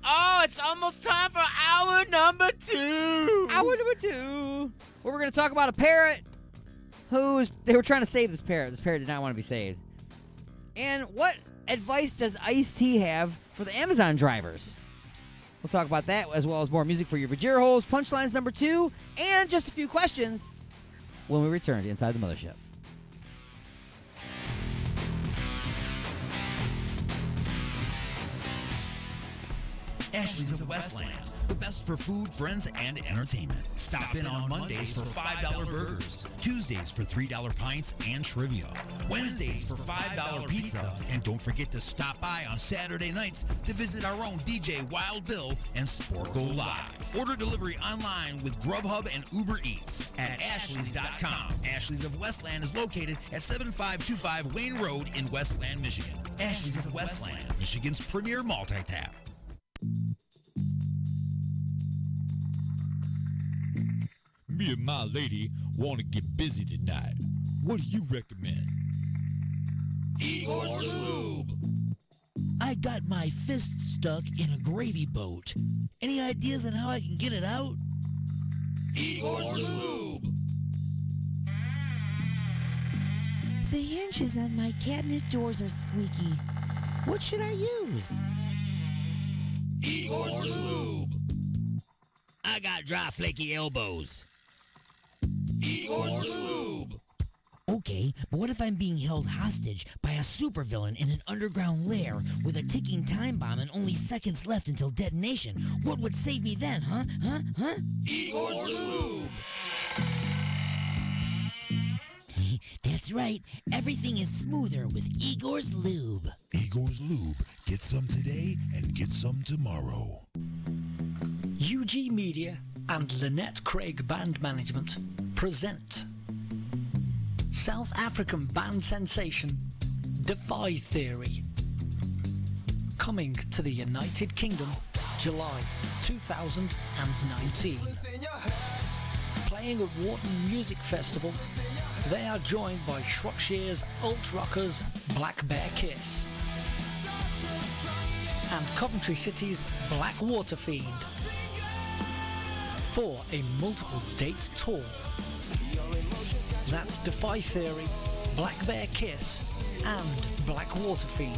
Oh, it's almost time for hour number 2. Hour number 2. Where we're going to talk about a parrot they were trying to save this parrot. This parrot did not want to be saved. And what advice does Ice-T have for the Amazon drivers? We'll talk about that as well as more music for your Vajir holes, punchlines number 2, and just a few questions when we return to Inside the Mothership. Ashley's of Westland, the best for food, friends, and entertainment. Stop in on Mondays for $5 burgers, Tuesdays for $3 pints and trivia, Wednesdays for $5 pizza, and don't forget to stop by on Saturday nights to visit our own DJ Wild Bill and Sporkle Live. Order delivery online with Grubhub and Uber Eats at Ashley's.com. Ashley's of Westland is located at 7525 Wayne Road in Westland, Michigan. Ashley's of Westland, Michigan's premier multi-tap. Me and my lady want to get busy tonight. What do you recommend? Igor's Lube. I got my fist stuck in a gravy boat. Any ideas on how I can get it out? Igor's Lube. The hinges on my cabinet doors are squeaky. What should I use? Igor's Lube. I got dry, flaky elbows. Igor's Lube. Okay, but what if I'm being held hostage by a supervillain in an underground lair with a ticking time bomb and only seconds left until detonation? What would save me then, huh? Igor's Lube. That's right. Everything is smoother with Igor's Lube. Igor's Lube. Get some today and get some tomorrow. UG Media and Lynette Craig Band Management present South African band sensation Defy Theory, coming to the United Kingdom July 2019. Playing at Wharton Music Festival, they are joined by Shropshire's alt rockers Black Bear Kiss and Coventry City's Black Water Fiend for a multiple date tour. That's Defy Theory, Black Bear Kiss and Black Water Fiend.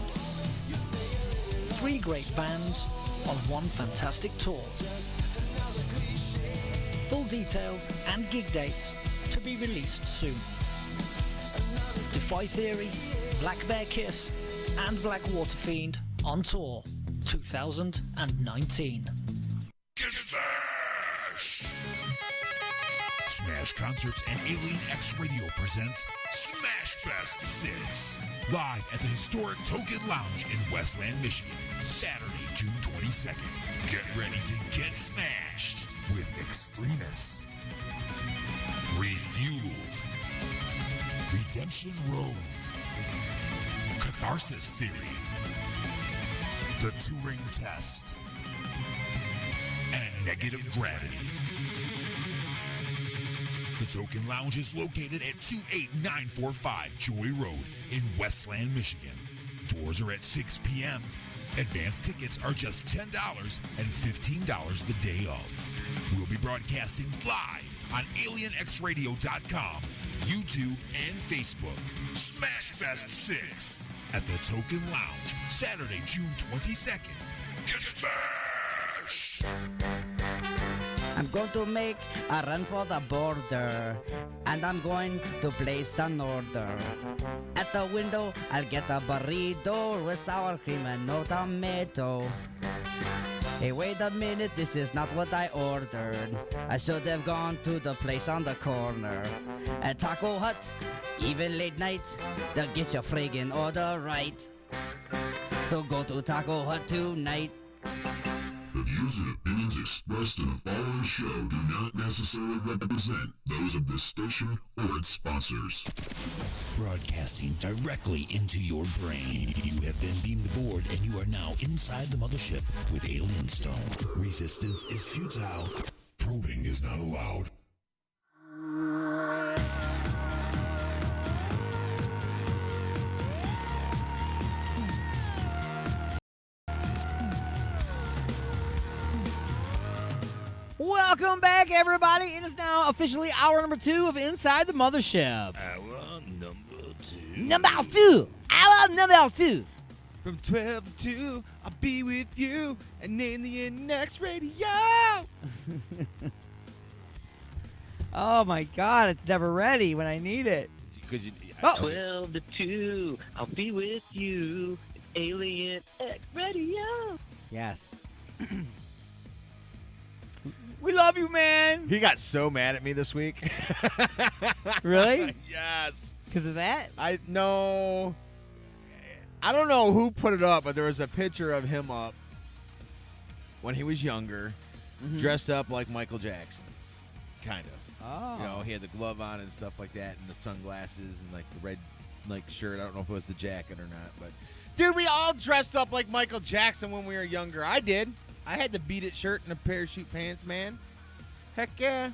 3 great bands on one fantastic tour. Full details and gig dates to be released soon. Defy Theory, Black Bear Kiss and Black Water Fiend on tour 2019. Smash Concerts and Alien X Radio presents Smash Fest 6. Live at the historic Token Lounge in Westland, Michigan. Saturday, June 22nd. Get ready to get smashed with Extremists, Refueled, Redemption Road, Catharsis Theory, The Turing Test, and Negative Gravity. The Token Lounge is located at 28945 Joy Road in Westland, Michigan. Doors are at 6 p.m. Advance tickets are just $10 and $15 the day of. We'll be broadcasting live on alienxradio.com, YouTube, and Facebook. Smash Fest 6 at the Token Lounge, Saturday, June 22nd. Get smashed! I'm going to make a run for the border, and I'm going to place an order. At the window, I'll get a burrito with sour cream and no tomato. Hey, wait a minute, this is not what I ordered. I should have gone to the place on the corner. At Taco Hut, even late night, they'll get your friggin' order right. So go to Taco Hut tonight. The views and opinions expressed in the following show do not necessarily represent those of this station or its sponsors. Broadcasting directly into your brain. You have been beamed aboard and you are now inside the mothership with Alien Stone. Resistance is futile. Probing is not allowed. Welcome back, everybody. It is now officially hour number 2 of Inside the Mothership. Hour number 2. Number 2. Hour number 2. From 12 to 2, I'll be with you and name the next radio. Oh, my God. It's never ready when I need it. Could you, 12 to 2, I'll be with you. Alien X Radio. Yes. We love you, man. He got so mad at me this week. Really? Yes. Because of that? I don't know who put it up, but there was a picture of him up when he was younger, dressed up like Michael Jackson. Kind of. Oh. You know, he had the glove on and stuff like that, and the sunglasses and like the red shirt. I don't know if it was the jacket or not, but dude, we all dressed up like Michael Jackson when we were younger. I did. I had the Beat It shirt and a parachute pants, man. Heck yeah.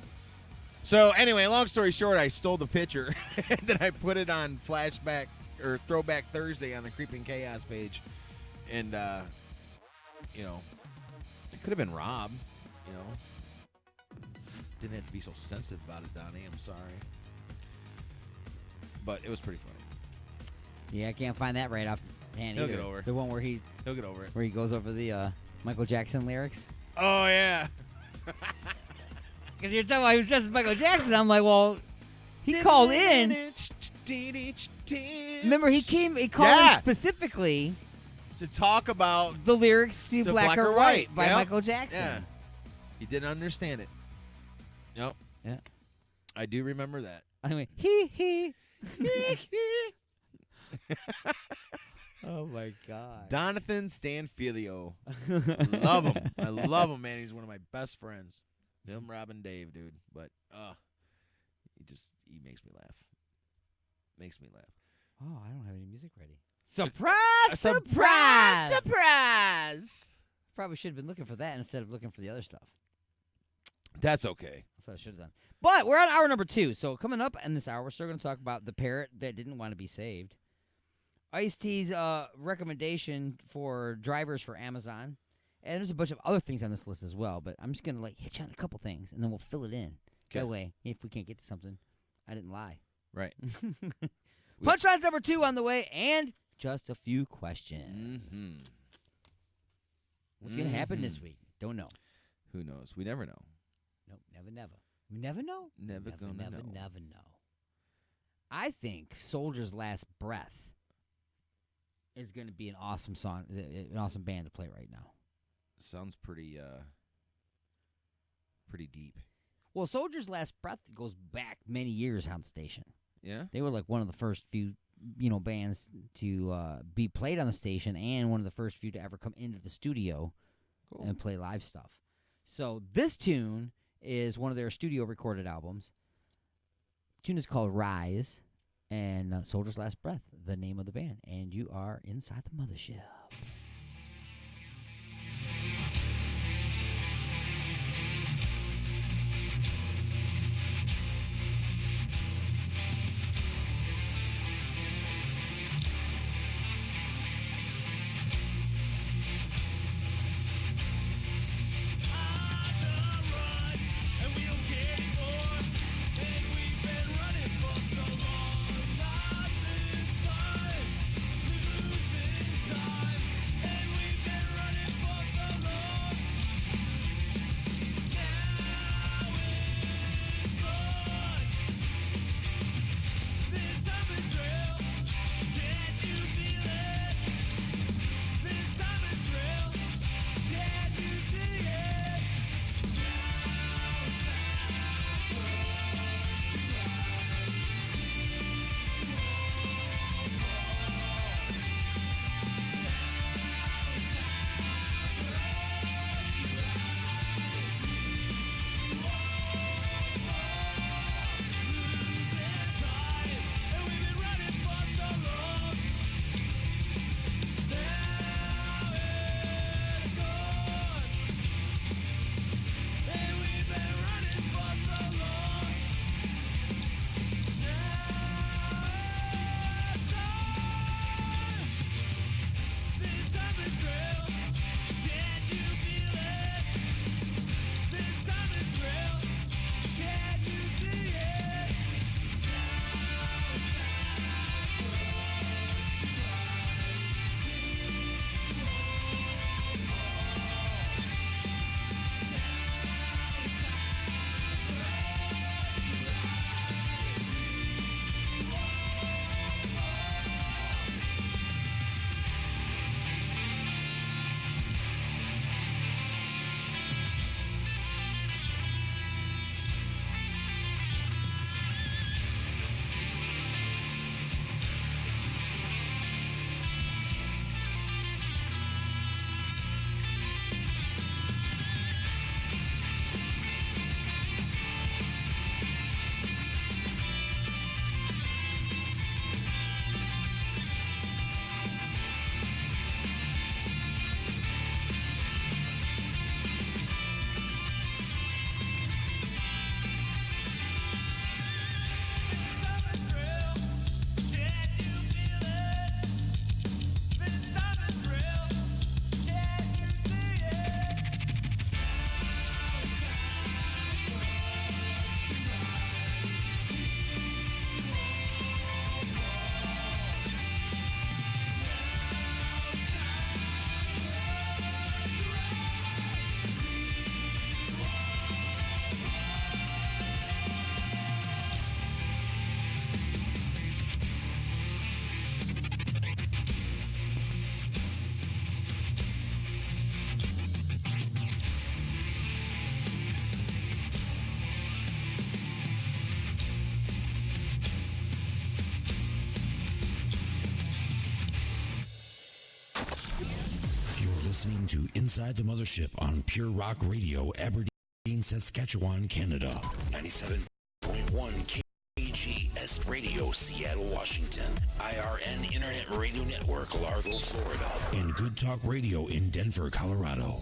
So anyway, long story short, I stole the picture and then I put it on Flashback or Throwback Thursday on the Creeping Chaos page. And, you know, it could have been Rob, you know. Didn't have to be so sensitive about it, Donnie. I'm sorry. But it was pretty funny. Yeah, I can't find that right off hand He'll either. get over it. The one where he'll get over it. Where he goes over the Michael Jackson lyrics. Oh, yeah. Because you're talking about he was just as Michael Jackson. I'm like, well, he called in. Remember, he called in specifically to talk about the lyrics to Black or White by Michael Jackson. Yeah. He didn't understand it. Nope. Yeah. I do remember that. I mean, he. Oh, my God. Donathan Stanfilio. Love him. I love him, man. He's one of my best friends. Him, Rob, and Dave, dude. But, he makes me laugh. Makes me laugh. Oh, I don't have any music ready. Surprise! Surprise! Surprise! Probably should have been looking for that instead of looking for the other stuff. That's okay. That's what I should have done. But we're on hour number 2. So coming up in this hour, we're still going to talk about the parrot that didn't want to be saved. Ice-T's recommendation for drivers for Amazon. And there's a bunch of other things on this list as well. But I'm just going to hit you on a couple things, and then we'll fill it in. Okay. That way, if we can't get to something, I didn't lie. Right. Punchlines number 2 on the way, and just a few questions. Mm-hmm. What's going to happen this week? Don't know. Who knows? We never know. Nope, never. We never know. Never gonna know. Never know. I think Soldier's Last Breath is going to be an awesome song, an awesome band to play right now. Sounds pretty deep. Well, Soldier's Last Breath goes back many years on the station. Yeah? They were like one of the first few, bands to be played on the station and one of the first few to ever come into the studio and play live stuff. So this tune is one of their studio recorded albums. The tune is called Rise, and Soldier's Last Breath, the name of the band. And you are inside the Mothership. listening to Inside the Mothership on Pure Rock Radio, Aberdeen, Saskatchewan, Canada. 97.1 KGS Radio, Seattle, Washington. IRN Internet Radio Network, Largo, Florida. And Good Talk Radio in Denver, Colorado.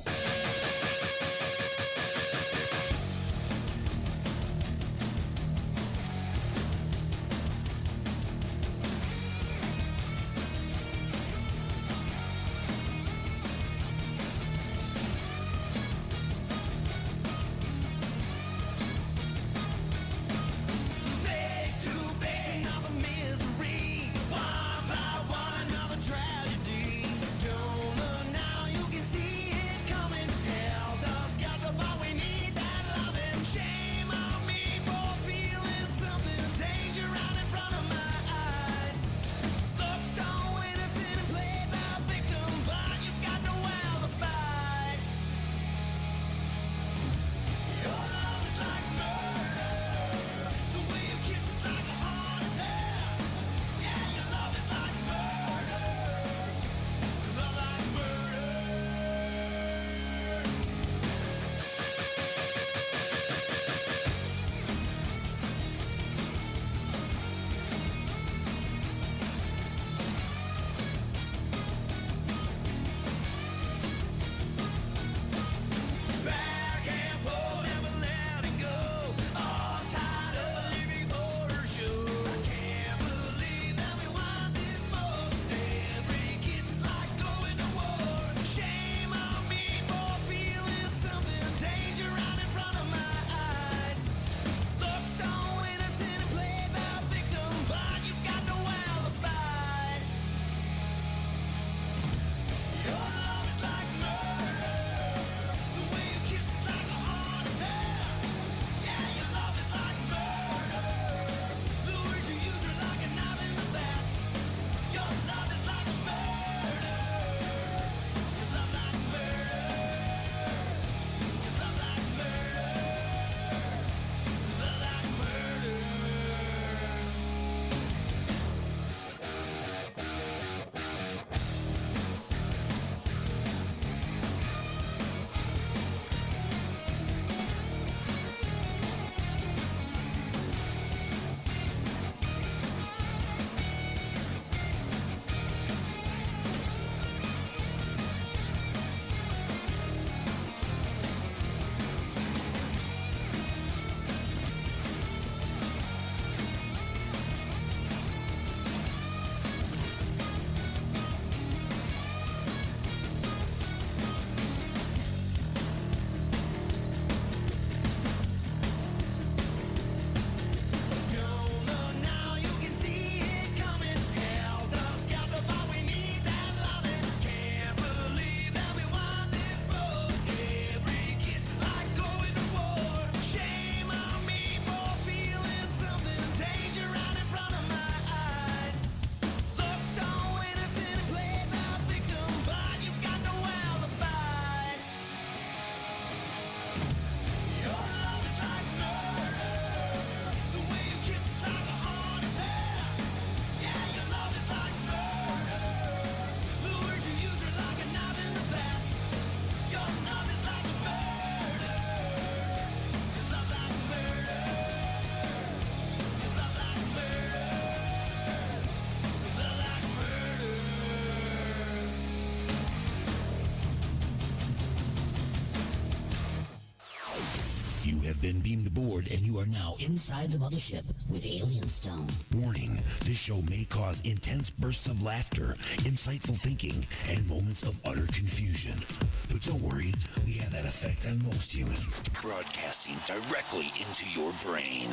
You have been beamed aboard, and you are now inside the mothership with Alien Stone. Warning, this show may cause intense bursts of laughter, insightful thinking, and moments of utter confusion. But don't worry, we have that effect on most humans, broadcasting directly into your brain.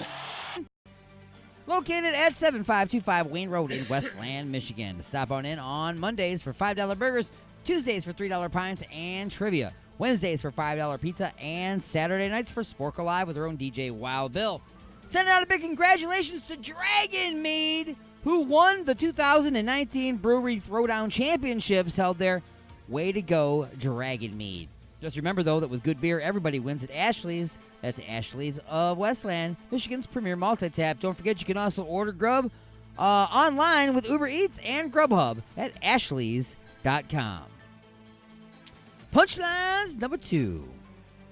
Located at 7525 Wayne Road in Westland, Michigan. Stop on in on Mondays for $5 burgers, Tuesdays for $3 pints and trivia, Wednesdays for $5 pizza, and Saturday nights for Spork Alive with their own DJ Wild Bill. Send out a big congratulations to Dragon Mead, who won the 2019 Brewery Throwdown Championships held there. Way to go, Dragon Mead. Just remember, though, that with good beer, everybody wins at Ashley's. That's Ashley's of Westland, Michigan's premier multi-tap. Don't forget, you can also order grub online with Uber Eats and Grubhub at ashleys.com. Punchlines number 2.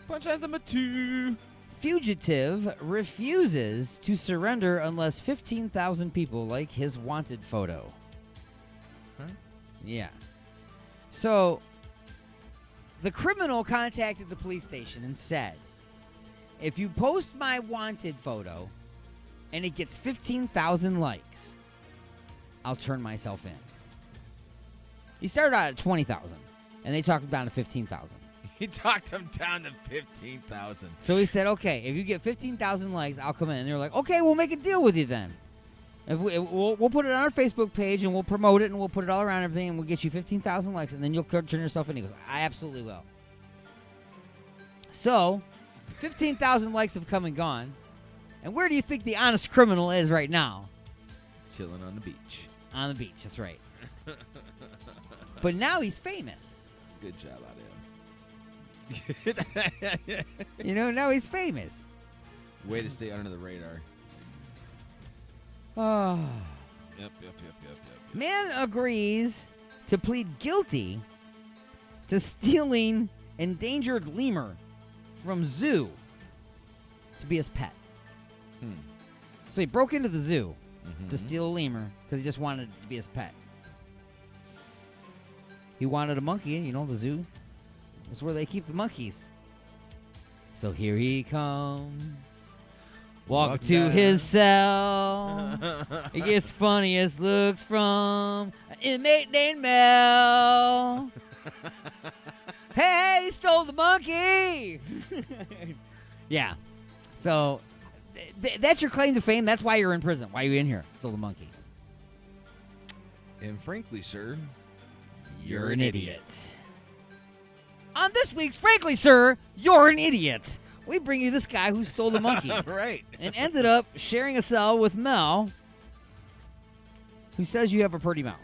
Punchlines number 2. Fugitive refuses to surrender unless 15,000 people like his wanted photo. Huh? Yeah. So, the criminal contacted the police station and said, if you post my wanted photo and it gets 15,000 likes, I'll turn myself in. He started out at 20,000, and they talked him down to 15,000. He talked him down to 15,000. So he said, okay, if you get 15,000 likes, I'll come in. And they were like, okay, we'll make a deal with you then. We'll put it on our Facebook page, and we'll promote it, and we'll put it all around everything, and we'll get you 15,000 likes, and then you'll turn yourself in. He goes, I absolutely will. So, 15,000 likes have come and gone. And where do you think the honest criminal is right now? Chilling on the beach. On the beach, that's right. But now he's famous. Good job out of him. Now he's famous. Way to stay under the radar. Oh. Yep. Man agrees to plead guilty to stealing endangered lemur from zoo to be his pet. So he broke into the zoo to steal a lemur because he just wanted it to be his pet. He wanted a monkey, the zoo. That's where they keep the monkeys. So here he comes. Walk to his cell. He gets funniest looks from an inmate named Mel. Hey, he stole the monkey. Yeah. So that's your claim to fame. That's why you're in prison. Why are you in here? Stole the monkey. And frankly, sir, you're an idiot. On this week's Frankly, Sir, You're an Idiot, we bring you this guy who stole the monkey. Right. And ended up sharing a cell with Mel, who says you have a pretty mouth.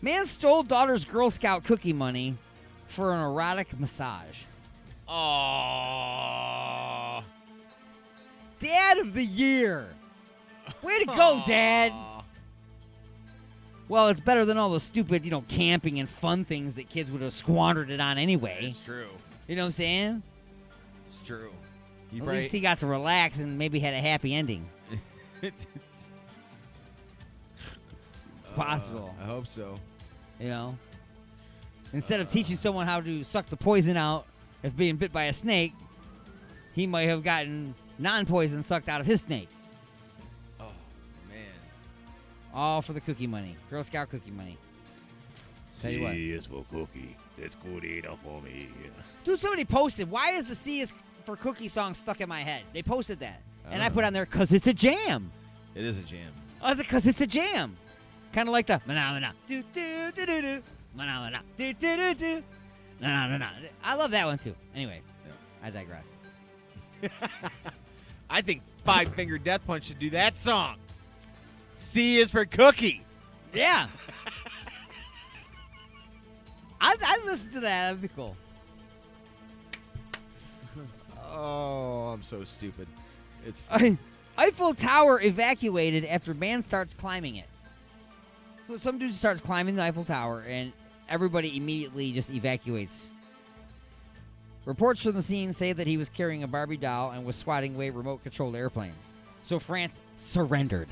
Man stole daughter's Girl Scout cookie money for an erotic massage. Aww. Dad of the year. Way to go, Dad. Well, it's better than all the stupid, camping and fun things that kids would have squandered it on anyway. It's true. You know what I'm saying? It's true. At least he got to relax and maybe had a happy ending. It's possible. I hope so. Instead of teaching someone how to suck the poison out if being bit by a snake, he might have gotten non-poison sucked out of his snake. Oh, man. All for the cookie money. Girl Scout cookie money. Tell you what. C is for cookie. That's good enough for me. Dude, somebody posted, why is the C is for cookie song stuck in my head? They posted that. And I put on there, because it's a jam. It is a jam. I was like, because it's a jam. Kind of like the mana do do do do do mana do do do do na. I love that one too. Anyway, I digress. I think Five Finger Death Punch should do that song. C is for cookie. Yeah. I'd listen to that. That'd be cool. Oh, I'm so stupid. It's Eiffel Tower evacuated after man starts climbing it. So some dude starts climbing the Eiffel Tower, and everybody immediately just evacuates. Reports from the scene say that he was carrying a Barbie doll and was swatting away remote-controlled airplanes. So France surrendered.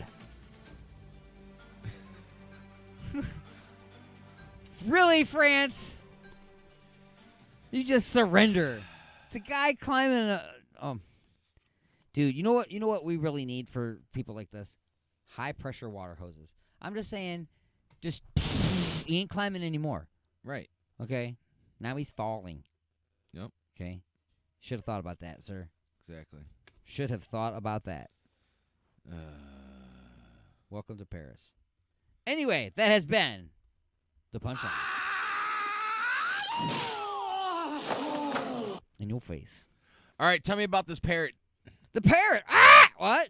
Really, France? You just surrender. It's a guy climbing a... Dude, you know what we really need for people like this? High-pressure water hoses. I'm just saying, he ain't climbing anymore. Right. Okay? Now he's falling. Yep. Okay? Should have thought about that, sir. Exactly. Should have thought about that. Welcome to Paris. Anyway, that has been the Punchline. In your face. All right, tell me about this parrot. The parrot! Ah! What?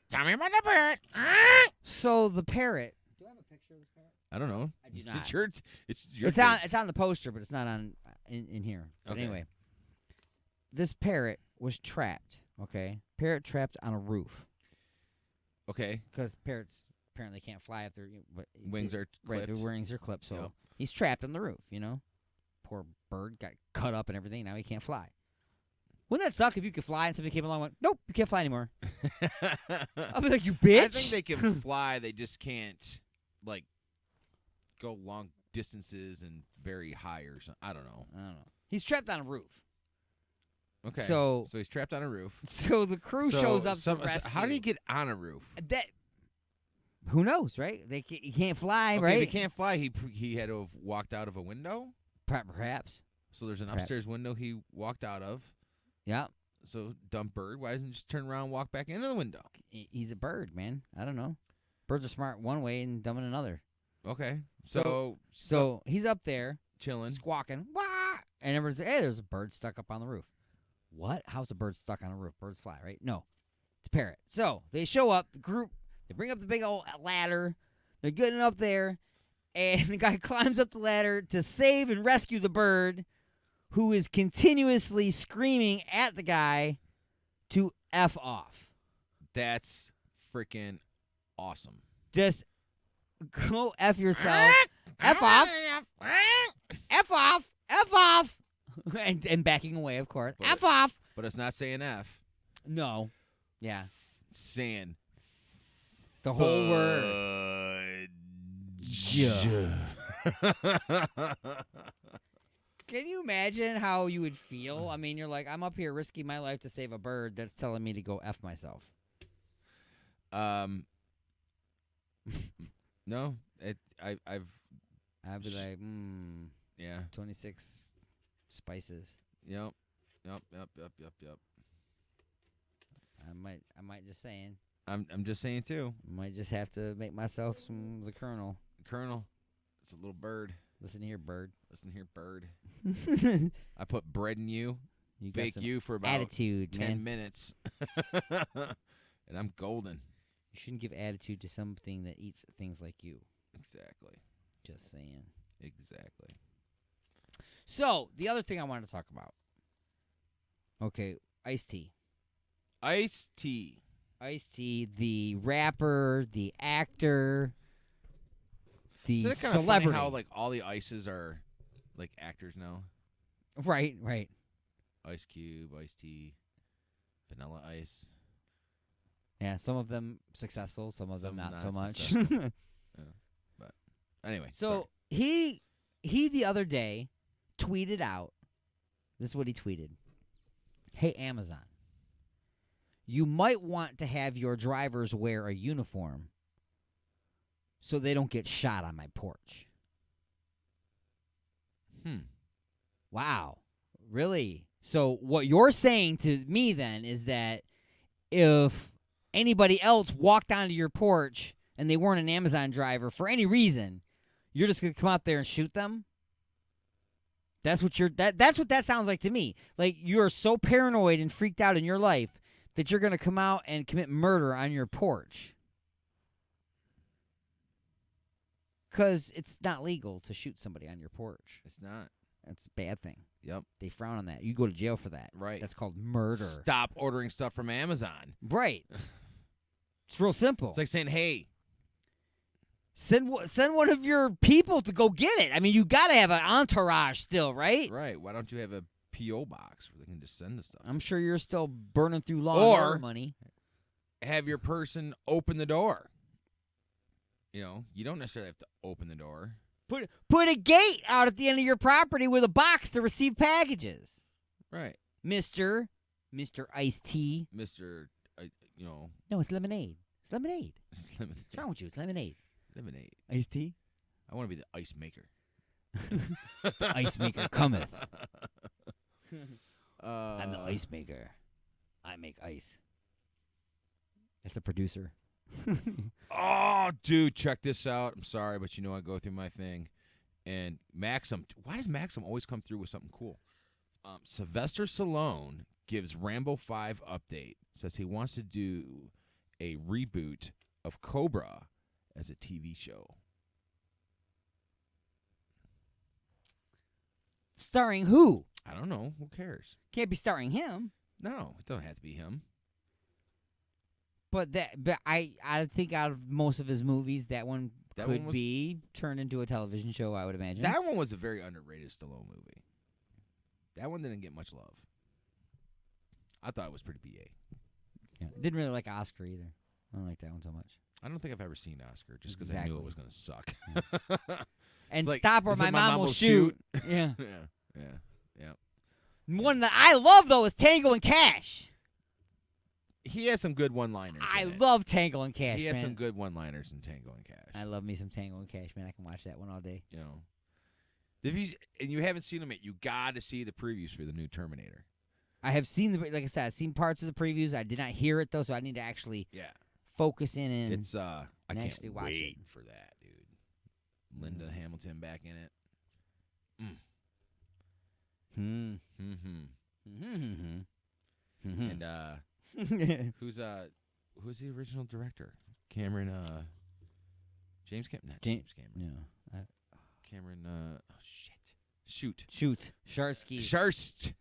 Tell me about the parrot. So the parrot... Do I have a picture of this parrot? I don't know. I do not. It's your It's on the poster, but it's not on in here. But Okay. anyway, this parrot was trapped. Okay, parrot trapped on a roof. Okay. Because parrots apparently can't fly if their wings are right. clipped. Their wings are clipped, so Yep. he's trapped on the roof. Poor bird got cut up and everything. Now he can't fly. Wouldn't that suck if you could fly and somebody came along and went, nope, you can't fly anymore? I'll be like, you bitch. I think they can fly. They just can't, go long distances and very high or something. I don't know. He's trapped on a roof. Okay. So he's trapped on a roof. So the crew shows up to rescue. How did he get on a roof? Who knows, right? He can't fly, Okay, right? if he can't fly, he had to have walked out of a window? Perhaps. So there's an upstairs window he walked out of. Yeah. So dumb bird. Why doesn't he just turn around and walk back into the window? He's a bird, man. I don't know. Birds are smart one way and dumb in another. Okay. So he's up there. Chilling. Squawking. Wah! And everyone's like, hey, there's a bird stuck up on the roof. What? How's a bird stuck on a roof? Birds fly, right? No. It's a parrot. So they show up, the group, they bring up the big old ladder. They're getting up there, and the guy climbs up the ladder to save and rescue the bird, who is continuously screaming at the guy to F off. That's freaking awesome. Just go F yourself. F off. F off. F off. and backing away, of course. F off. But it's not saying F. No. Yeah. It's saying the whole word. Can you imagine how you would feel? I mean, you're like, I'm up here risking my life to save a bird that's telling me to go F myself. No, I'd be like, yeah, 26 spices. Yep. I might just saying. I'm just saying too. Might just have to make myself the Colonel. Colonel, it's a little bird. Listen here, bird. Listen here, bird. I put bread in you, bake you for about attitude, 10 minutes, and I'm golden. You shouldn't give attitude to something that eats things like you. Exactly. Just saying. Exactly. So, the other thing I wanted to talk about. Okay, Ice-T. Ice-T. Ice-T, the rapper, the actor, the Isn't it kind celebrity. of funny how all the Ices are actors now? Right. Ice Cube, Ice-T, Vanilla Ice. Yeah, some of them successful, some of them not so much. Yeah. But anyway, so he the other day tweeted out. This is what he tweeted. Hey, Amazon. You might want to have your drivers wear a uniform so they don't get shot on my porch. Wow. Really? So what you're saying to me then is that if anybody else walked onto your porch and they weren't an Amazon driver for any reason, you're just going to come out there and shoot them? That's what that's what that sounds like to me. Like you're so paranoid and freaked out in your life that you're going to come out and commit murder on your porch. Because it's not legal to shoot somebody on your porch. It's not. That's a bad thing. Yep. They frown on that. You go to jail for that. Right. That's called murder. Stop ordering stuff from Amazon. Right. It's real simple. It's like saying, hey. Send one of your people to go get it. I mean, you got to have an entourage still, right? Right. Why don't you have a P.O. box where they can just send the stuff? I'm sure you're still burning through law and order money. Have your person open the door. You don't necessarily have to open the door. Put a gate out at the end of your property with a box to receive packages. Right. Mr. Ice-T. Mr. No, it's lemonade. It's lemonade. What's wrong with you? It's lemonade. Lemonade. Ice-T? I want to be the ice maker. The ice maker cometh. I'm the ice maker. I make ice. That's a producer. Oh, dude, check this out. I'm sorry, but I go through my thing. And Maxim, why does Maxim always come through with something cool? Sylvester Stallone gives Rambo 5 update. Says he wants to do a reboot of Cobra as a TV show. Starring who? I don't know. Who cares? Can't be starring him. No, it doesn't have to be him. But I think out of most of his movies, that one could be turned into a television show, I would imagine. That one was a very underrated Stallone movie. That one didn't get much love. I thought it was pretty BA. Yeah. Didn't really like Oscar either. I don't like that one so much. I don't think I've ever seen Oscar just because I knew it was going to suck. Yeah. And like, Stop or My Mom Will Shoot. Yeah. Yeah. One that I love, though, is Tango and Cash. He has some good one-liners. I love Tango and Cash, He has man. some good one-liners in Tango and Cash. I love me some Tango and Cash, man. I can watch that one all day. You know, and you haven't seen them yet, you got to see the previews for the new Terminator. I have seen like I said, I've seen parts of the previews. I did not hear it though, so I need to actually focus in and it's I can't actually watch wait it. for that, dude. Linda Hamilton back in it. And who's the original director? Cameron James Cameron. James Cameron. Yeah. Cameron Shoot. Sharsky. Scheist.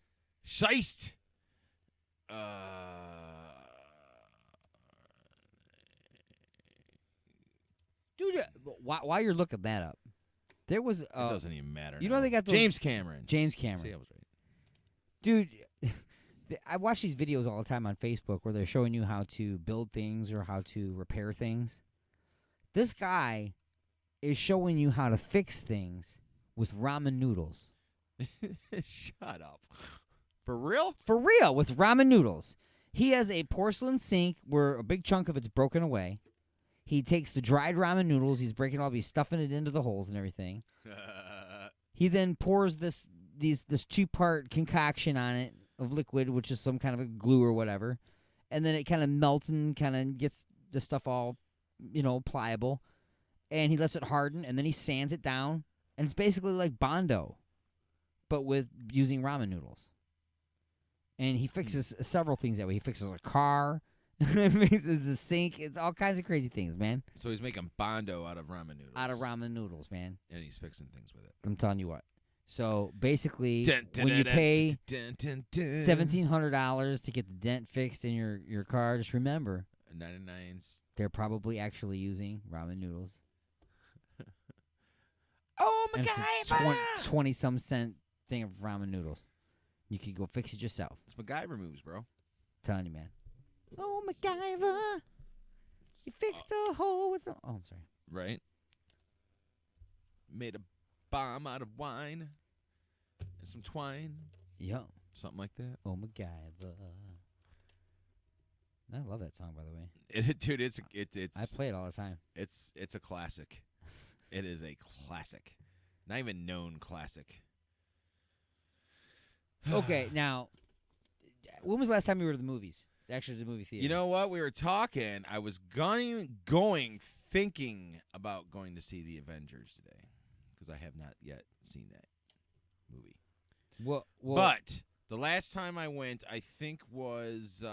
Dude, while you're looking that up, there was it doesn't even matter. You know they got those, James Cameron. See, I was right. Dude, I watch these videos all the time on Facebook where they're showing you how to build things or how to repair things. This guy is showing you how to fix things with ramen noodles. Shut up. For real? For real, with ramen noodles. He has a porcelain sink where a big chunk of it's broken away. He takes the dried ramen noodles, he's breaking it all, he's stuffing it into the holes and everything. He then pours this 2-part concoction on it of liquid, which is some kind of a glue or whatever. And then it kind of melts and kind of gets the stuff all, pliable. And he lets it harden, and then he sands it down. And it's basically like Bondo, but with using ramen noodles. And he fixes several things that way. He fixes a car. He fixes the sink. It's all kinds of crazy things, man. So he's making Bondo out of ramen noodles. Out of ramen noodles, man. And he's fixing things with it. I'm telling you what. So basically, when you pay $1,700 to get the dent fixed in your car, just remember, 99s. They're probably actually using ramen noodles. Oh my God! 20-some cent thing of ramen noodles. You can go fix it yourself. It's MacGyver moves, bro. I'm telling you, man. Oh, MacGyver. You fixed a hole with some... Oh, I'm sorry. Right. Made a bomb out of wine and some twine. Yep. Something like that. Oh, MacGyver. I love that song, by the way. Dude, it's I play it all the time. It's a classic. It is a classic. Not even known classic. Okay, now, when was the last time you were to the movies? Actually, the movie theater. You know what? We were talking. I was thinking about going to see The Avengers today because I have not yet seen that movie. Well, but the last time I went, I think was could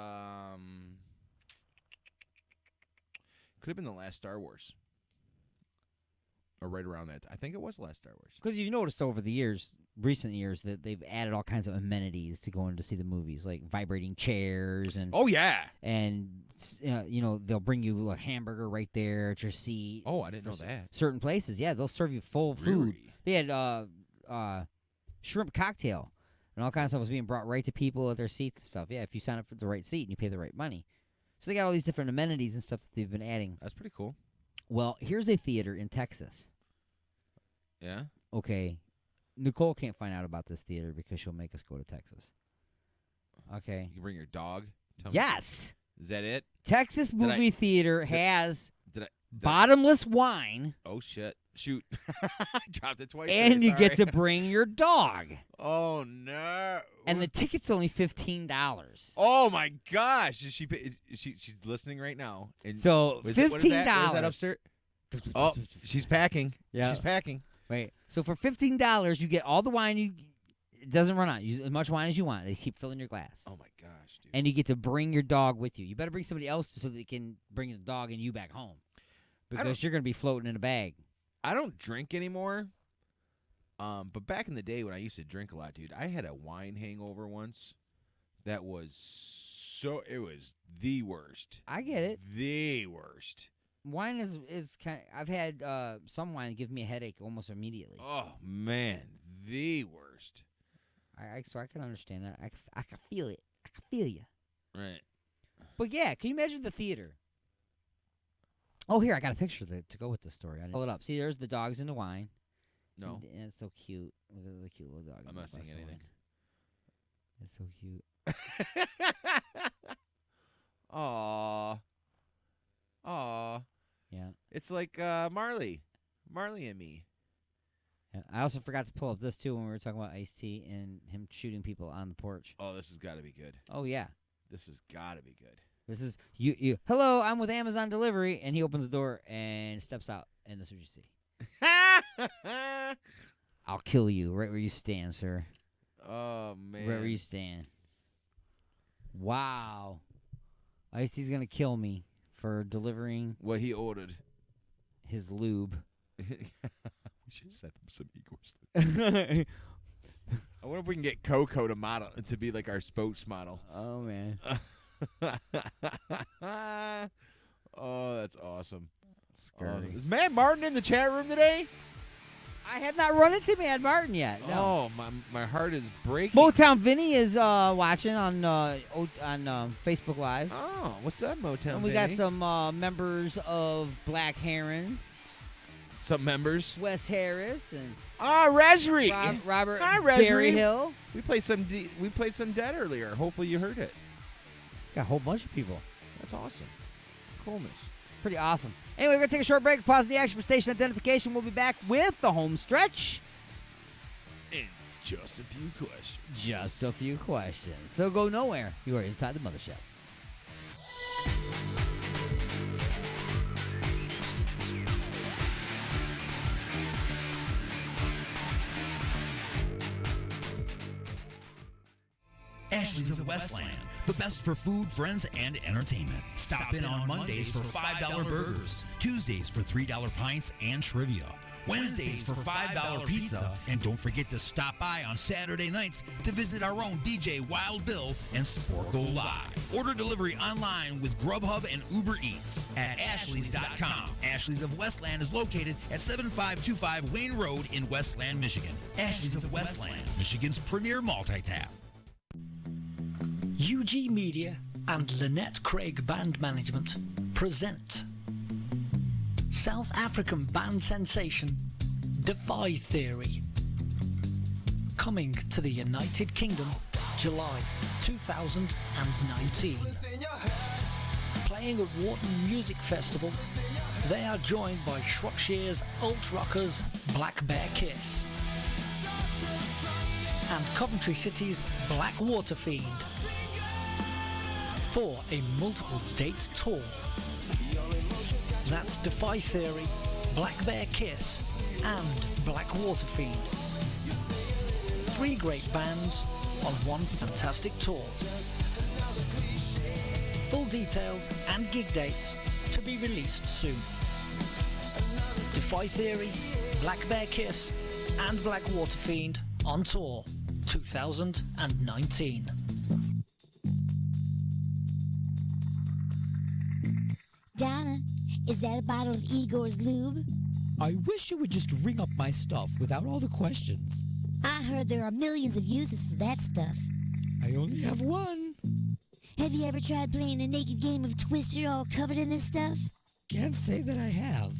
have been the last Star Wars. Or right around that. I think it was the last Star Wars. Because you've noticed over the recent years, that they've added all kinds of amenities to going to see the movies, like vibrating chairs and... Oh, yeah. And, they'll bring you a hamburger right there at your seat. Oh, I didn't know that. Certain places, yeah, they'll serve you full food. They had shrimp cocktail and all kinds of stuff was being brought right to people at their seats and stuff. Yeah, if you sign up for the right seat and you pay the right money. So they got all these different amenities and stuff that they've been adding. That's pretty cool. Well, here's a theater in Texas. Yeah? Okay. Nicole can't find out about this theater because she'll make us go to Texas. Okay. You can bring your dog? Yes! Is that it? Texas Movie Theater has bottomless wine. Oh, shit. Shoot. I dropped it twice. And you get to bring your dog. Oh, no. And the ticket's only $15. Oh, my gosh. She's listening right now. And so, $15. What is that upstairs? Oh, she's packing. Yeah. She's packing. Wait. So, for $15, you get all the wine. It doesn't run out. Use as much wine as you want. They keep filling your glass. Oh, my gosh, dude. And you get to bring your dog with you. You better bring somebody else so they can bring the dog and you back home. Because you're going to be floating in a bag. I don't drink anymore. But back in the day when I used to drink a lot, dude, I had a wine hangover once that was It was the worst. I get it. The worst. Wine is kind of, I've had some wine give me a headache almost immediately. Oh man, the worst. So I can understand that. I can feel it. I can feel you. Right. But yeah, can you imagine the theater? Oh, here, I got a picture to go with the story. I pull it up. See, there's the dogs in the wine. No. And it's so cute. Look at the cute little dog. I'm not seeing anything. It's so cute. Aw. Yeah. It's like Marley and me. Yeah. I also forgot to pull up this, too, when we were talking about Ice-T and him shooting people on the porch. Oh, this has got to be good. Oh, yeah. This has got to be good. This is, you. Hello, I'm with Amazon Delivery. And he opens the door and steps out. And this is what you see. I'll kill you right where you stand, sir. Oh, man. Right where you stand. Wow. Ice-T's going to kill me for delivering what he ordered. His lube. We should send him some Igor's. I wonder if we can get Coco to be like our spokesmodel. Oh, man. Oh, that's awesome. Awesome. Is Matt Martin in the chat room today? I have not run into Matt Martin yet. No. Oh, my heart is breaking. Motown Vinny is watching on Facebook Live. Oh, what's that, Motown And we Vinny? got some members of Black Heron. Some members. Wes Harris and Resri. Robert Hi, Resri. Berryhill. We played some Dead earlier. Hopefully you heard it. Got a whole bunch of people. That's awesome. Coolness. Pretty awesome. Anyway, we're going to take a short break, pause the action for station identification. We'll be back with the home stretch. And just a few questions. Just a few questions. So go nowhere. You are inside the Mothership. Ashley's of Westland, the best for food, friends, and entertainment. Stop in on Mondays for $5 burgers, Tuesdays for $3 pints and trivia, Wednesdays for $5 pizza, and don't forget to stop by on Saturday nights to visit our own DJ Wild Bill and support Go Live. Order delivery online with Grubhub and Uber Eats at ashleys.com. Ashley's of Westland is located at 7525 Wayne Road in Westland, Michigan. Ashley's of Westland, Michigan's premier multi-tap. UG Media and Lynette Craig Band Management present South African band sensation Defy Theory, coming to the United Kingdom July 2019. Playing at Wharton Music Festival, they are joined by Shropshire's alt rockers Black Bear Kiss and Coventry City's Blackwater Fiend for a multiple date tour. That's Defy Theory, Black Bear Kiss, and Blackwater Fiend. 3 great bands on one fantastic tour. Full details and gig dates to be released soon. Defy Theory, Black Bear Kiss, and Blackwater Fiend on tour 2019. Donna, is that a bottle of Igor's lube? I wish you would just ring up my stuff without all the questions. I heard there are millions of uses for that stuff. I only have one. Have you ever tried playing a naked game of Twister all covered in this stuff? Can't say that I have.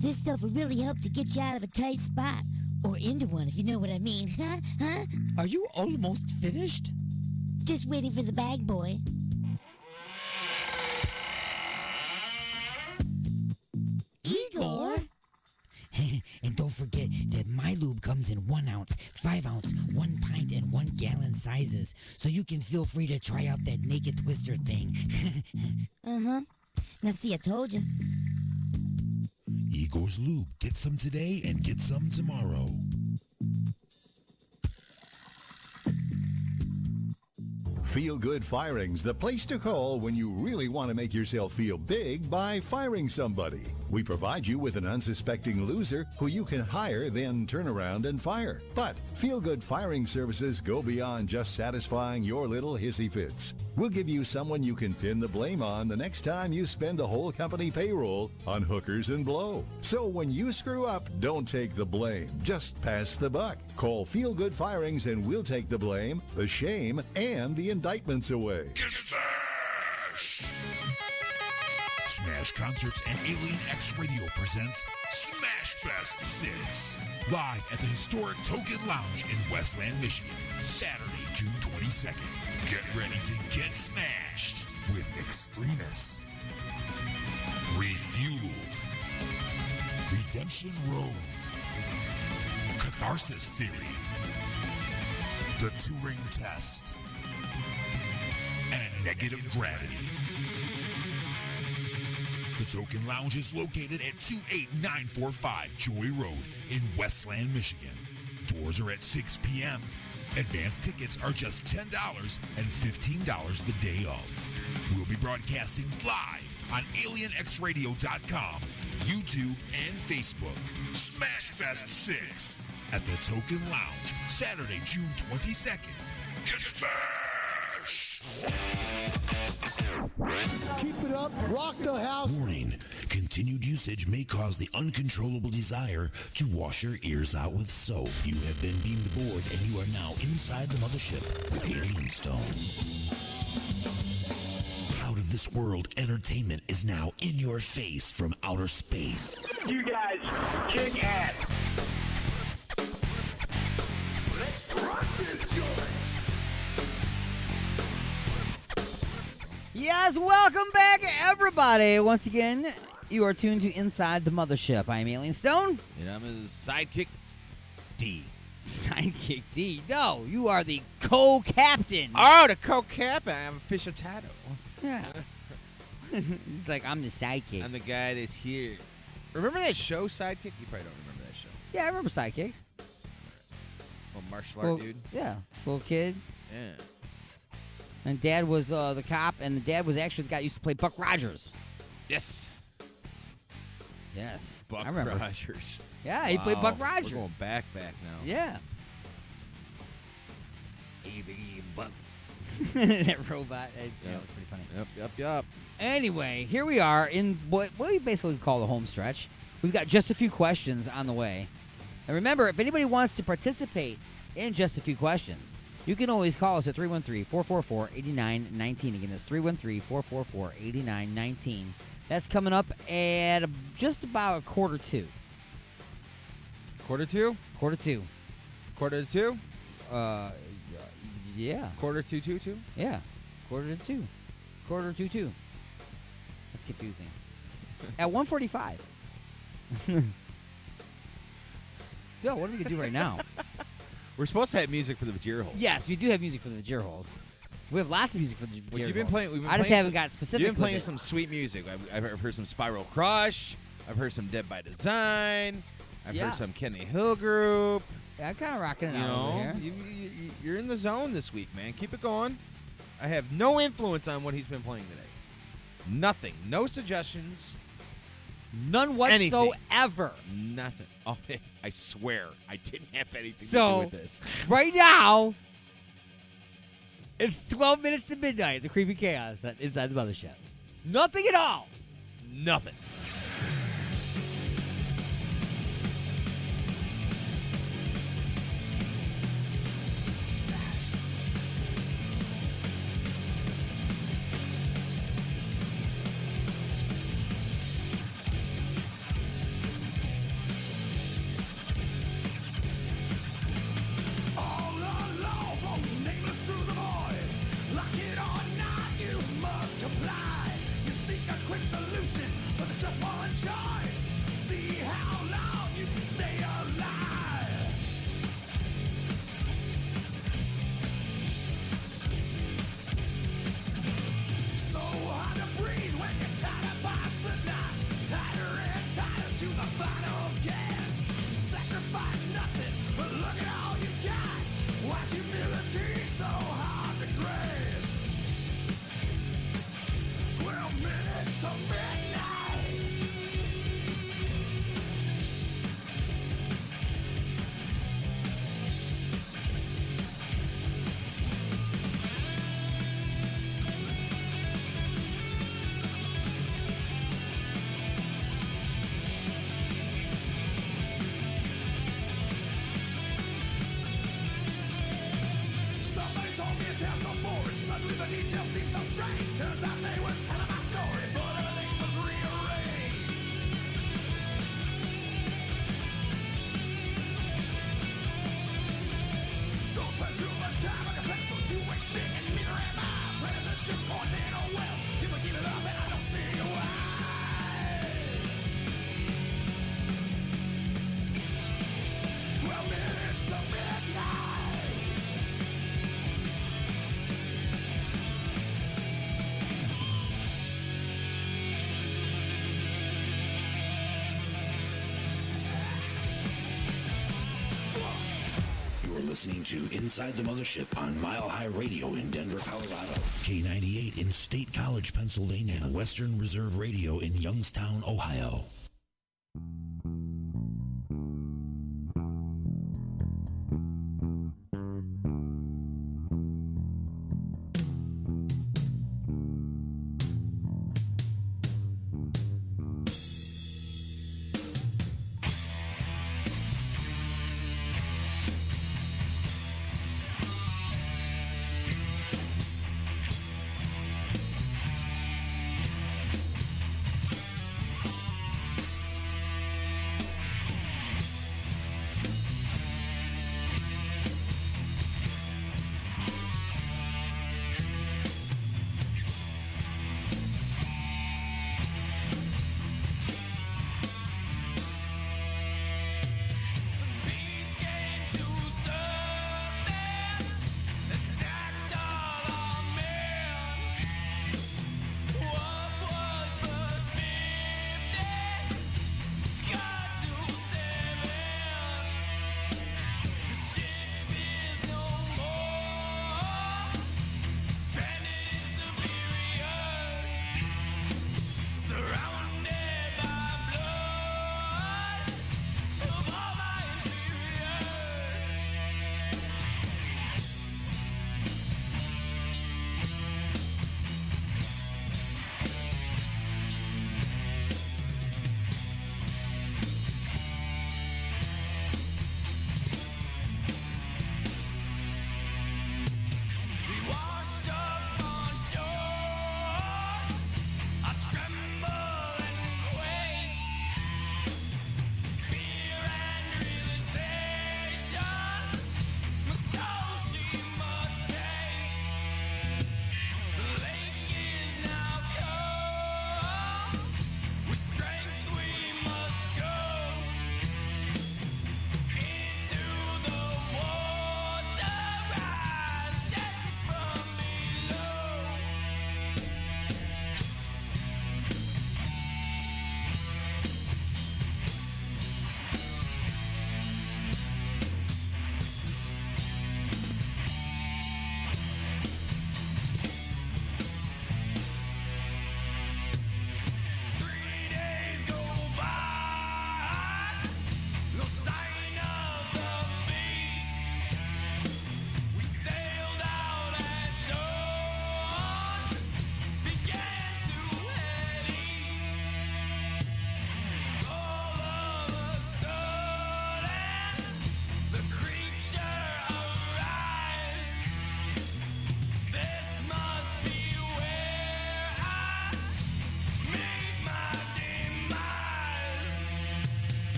This stuff will really help to get you out of a tight spot. Or into one, if you know what I mean. Huh? Are you almost finished? Just waiting for the bag boy. Igor? And don't forget that my lube comes in 1 ounce, 5 ounce, 1 pint, and 1 gallon sizes, so you can feel free to try out that naked twister thing. Uh-huh. Now see, I told you. Igor's Lube. Get some today and get some tomorrow. Feel Good Firing's the place to call when you really want to make yourself feel big by firing somebody. We provide you with an unsuspecting loser who you can hire, then turn around and fire. But Feel Good Firing Services go beyond just satisfying your little hissy fits. We'll give you someone you can pin the blame on the next time you spend the whole company payroll on hookers and blow. So when you screw up, don't take the blame. Just pass the buck. Call Feel Good Firings and we'll take the blame, the shame, and the indictments away. Smash Concerts and Alien X Radio presents Smash Fest 6. Live at the historic Token Lounge in Westland, Michigan. Saturday, June 22nd. Get ready to get smashed with Extremists, Refueled, Redemption Road, Catharsis Theory, The Turing Test, and Negative Gravity. The Token Lounge is located at 28945 Joy Road in Westland, Michigan. Doors are at 6 p.m. Advance tickets are just $10 and $15 the day of. We'll be broadcasting live on AlienXRadio.com, YouTube, and Facebook. Smash Fest 6 at the Token Lounge, Saturday, June 22nd. Get smashed! Keep it up, rock the house. Warning, continued usage may cause the uncontrollable desire to wash your ears out with soap. You have been beamed aboard and you are now inside the mothership with Alien Stone. Out of this world entertainment is now in your face from outer space. You guys kick ass. Let's rock this joint. Yes, welcome back, everybody. Once again, you are tuned to Inside the Mothership. I am Alien Stone. And I'm his sidekick, D. Sidekick D? No, you are the co-captain. Oh, the co-captain. I have official title. Yeah. He's like, I'm the sidekick. I'm the guy that's here. Remember that show, Sidekick? You probably don't remember that show. Yeah, I remember Sidekicks. Little martial art dude. Yeah, little kid. Yeah. And Dad was the cop, and the dad was actually the guy who used to play Buck Rogers. Yes. Yes. Buck I remember. Rogers. Yeah, he played Buck Wow. Rogers. We're going back now. Yeah. Buck. That robot. Yeah, it was pretty funny. Yep. Anyway, here we are in what we basically call the home stretch. We've got just a few questions on the way. And remember, if anybody wants to participate in just a few questions, you can always call us at 313-444-8919. Again, that's 313-444-8919. That's coming up at just about 1:45. 1:45? 1:45. 1:45? Yeah. 1:45? Yeah. 1:45. 1:45. That's confusing. At 1:45. So, what are we going to do right now? We're supposed to have music for the Vajir holes. Yes, we do have music for the Vajir holes. We have lots of music for the Vajir holes. You've been playing. I just haven't got specific. You've been playing some sweet music. I've heard some Spiral Crush. I've heard some Dead by Design. I've heard some Kenny Hill Group. Yeah, I'm kind of rocking it out over here. You're in the zone this week, man. Keep it going. I have no influence on what he's been playing today. Nothing. No suggestions. None whatsoever. Nothing. Oh, I swear, I didn't have anything to do with this. Right now, it's 12 minutes to midnight. The Creepy Chaos Inside the Mothership. Nothing at all. Nothing. Quick solution for the Listening to Inside the Mothership on Mile High Radio in Denver, Colorado. K98 in State College, Pennsylvania. And Western Reserve Radio in Youngstown, Ohio.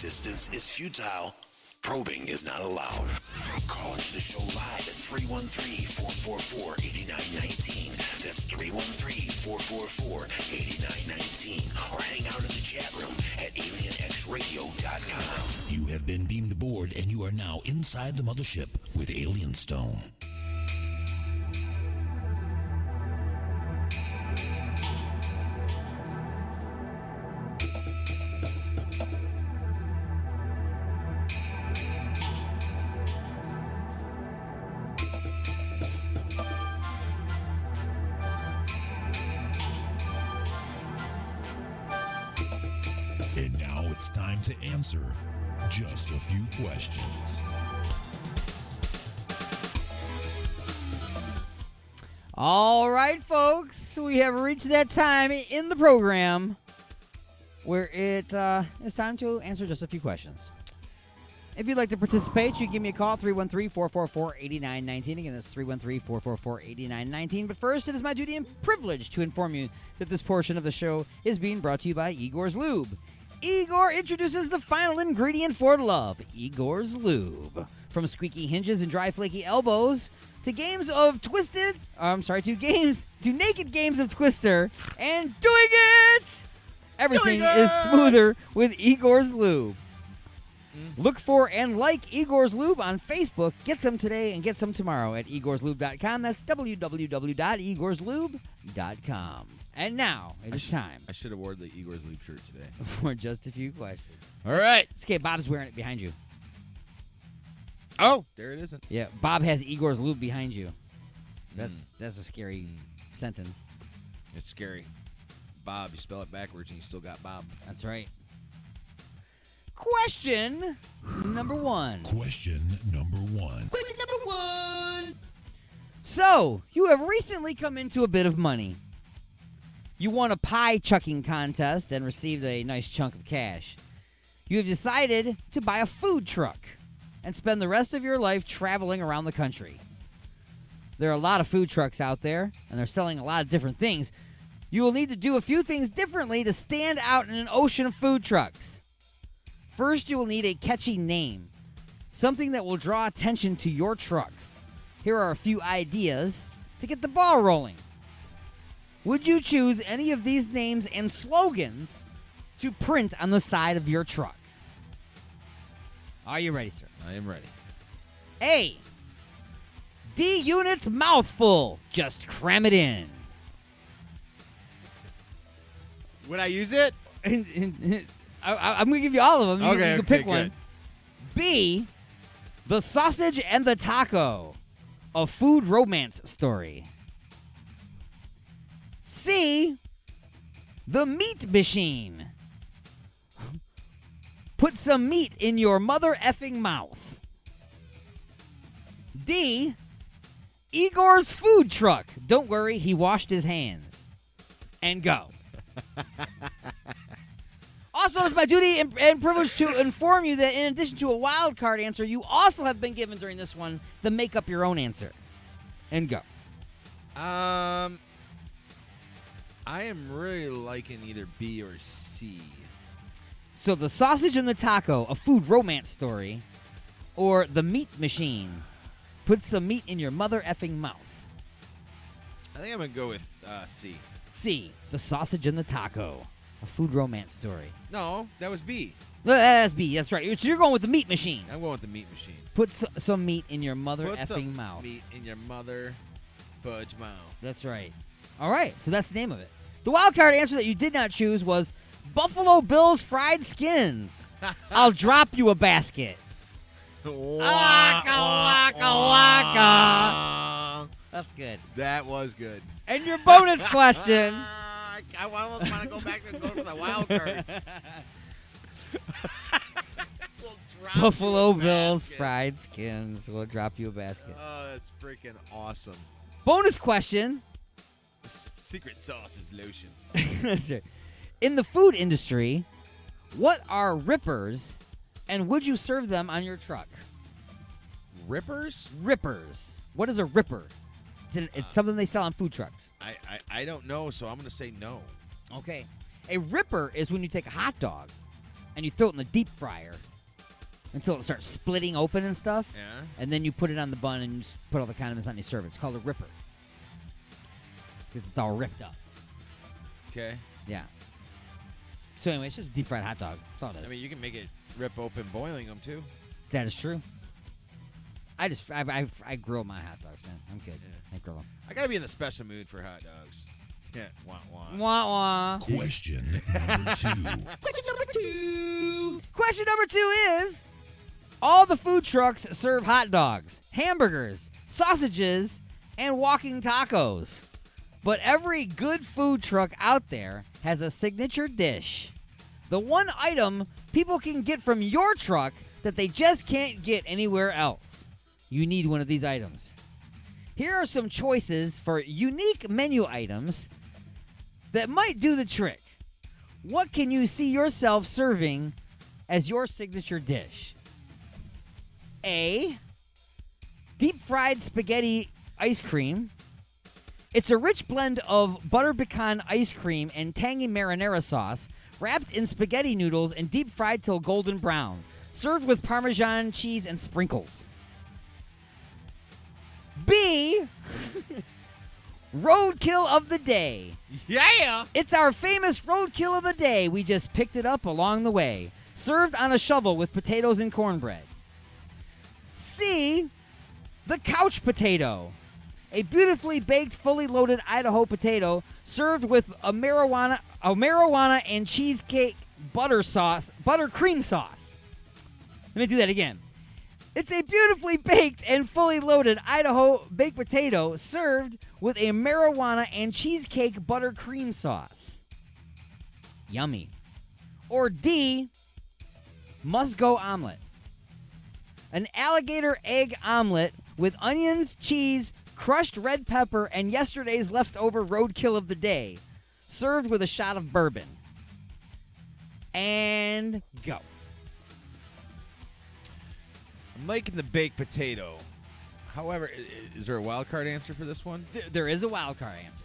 Resistance is futile. Probing is not allowed. Call into the show live at 313-444-8919. That's 313-444-8919. Or hang out in the chat room at alienxradio.com. You have been beamed aboard, and you are now inside the mothership with Alien Stone. And now it's time to answer just a few questions. All right, folks, we have reached that time in the program where it is time to answer just a few questions. If you'd like to participate, you can give me a call, 313-444-8919. Again, that's 313-444-8919. But first, it is my duty and privilege to inform you that this portion of the show is being brought to you by Igor's Lube. Igor introduces the final ingredient for love, Igor's Lube. From squeaky hinges and dry flaky elbows to naked games of Twister and doing it! Everything is smoother with Igor's Lube. Look for and like Igor's Lube on Facebook. Get some today and get some tomorrow at igorslube.com. That's www.igorslube.com. And now, it is time. I should have worn the Igor's Lube shirt today. For just a few questions. All right. It's okay, Bob's wearing it behind you. Oh, there it isn't. Yeah, Bob has Igor's Lube behind you. That's a scary sentence. It's scary. Bob, you spell it backwards and you still got Bob. That's right. Question number one. Question number one. Question number one. So, you have recently come into a bit of money. You won a pie chucking contest and received a nice chunk of cash. You have decided to buy a food truck and spend the rest of your life traveling around the country. There are a lot of food trucks out there, and they're selling a lot of different things. You will need to do a few things differently to stand out in an ocean of food trucks. First, you will need a catchy name, something that will draw attention to your truck. Here are a few ideas to get the ball rolling. Would you choose any of these names and slogans to print on the side of your truck? Are you ready, sir? I am ready. A. D Unit's mouthful. Just cram it in. Would I use it? I'm going to give you all of them. You can pick one. Good. B. The Sausage and the Taco. A food romance story. C. The Meat Machine. Put some meat in your mother effing mouth. D. Igor's food truck. Don't worry, he washed his hands. And go. Also, it's my duty and privilege to inform you that in addition to a wild card answer, you also have been given during this one the make up your own answer. And go. I am really liking either B or C. So the Sausage and the Taco, a food romance story, or the Meat Machine, put some meat in your mother effing mouth. I think I'm going to go with C. C, the Sausage and the Taco, a food romance story. No, that was B. No, that's B, that's right. So you're going with the Meat Machine. I'm going with the Meat Machine. Put some meat in your mother Put effing some mouth. meat in your mother fudge mouth. That's right. All right, so that's the name of it. The wild card answer that you did not choose was Buffalo Bill's fried skins. I'll drop you a basket. Waka, waka, waka. That's good. That was good. And your bonus question. I almost want to go back and go to the wild card. Buffalo Bill's fried skins. We'll drop you a basket. Oh, that's freaking awesome. Bonus question. Secret sauce is lotion. That's right. In the food industry, what are rippers, and would you serve them on your truck? Rippers? Rippers. What is a ripper? It's something they sell on food trucks. I don't know, so I'm going to say no. Okay. A ripper is when you take a hot dog and you throw it in the deep fryer until it starts splitting open and stuff. Yeah. And then you put it on the bun and you just put all the condiments on your serve. It's called a ripper because it's all ripped up. Okay. Yeah. So anyway, it's just a deep fried hot dog. That's all it is. I mean, you can make it rip open boiling them, too. That is true. I grill my hot dogs, man. I'm good. I grill them. I got to be in the special mood for hot dogs. Yeah, wah, wah. Wah, wah. Question number 2. Question number 2 is, all the food trucks serve hot dogs, hamburgers, sausages, and walking tacos. But every good food truck out there has a signature dish. The one item people can get from your truck that they just can't get anywhere else. You need one of these items. Here are some choices for unique menu items that might do the trick. What can you see yourself serving as your signature dish? A, deep fried spaghetti ice cream. It's a rich blend of butter pecan ice cream and tangy marinara sauce, wrapped in spaghetti noodles and deep fried till golden brown, served with Parmesan cheese and sprinkles. B, roadkill of the day. Yeah! It's our famous roadkill of the day. We just picked it up along the way. Served on a shovel with potatoes and cornbread. C, the couch potato. A beautifully baked, fully loaded Idaho potato served with a marijuana and cheesecake buttercream sauce. Let me do that again. It's a beautifully baked and fully loaded Idaho baked potato served with a marijuana and cheesecake buttercream sauce. Yummy. Or D, must-go omelet. An alligator egg omelet with onions, cheese, crushed red pepper, and yesterday's leftover roadkill of the day, served with a shot of bourbon. And go. I'm liking the baked potato. However, is there a wild card answer for this one? There is a wild card answer.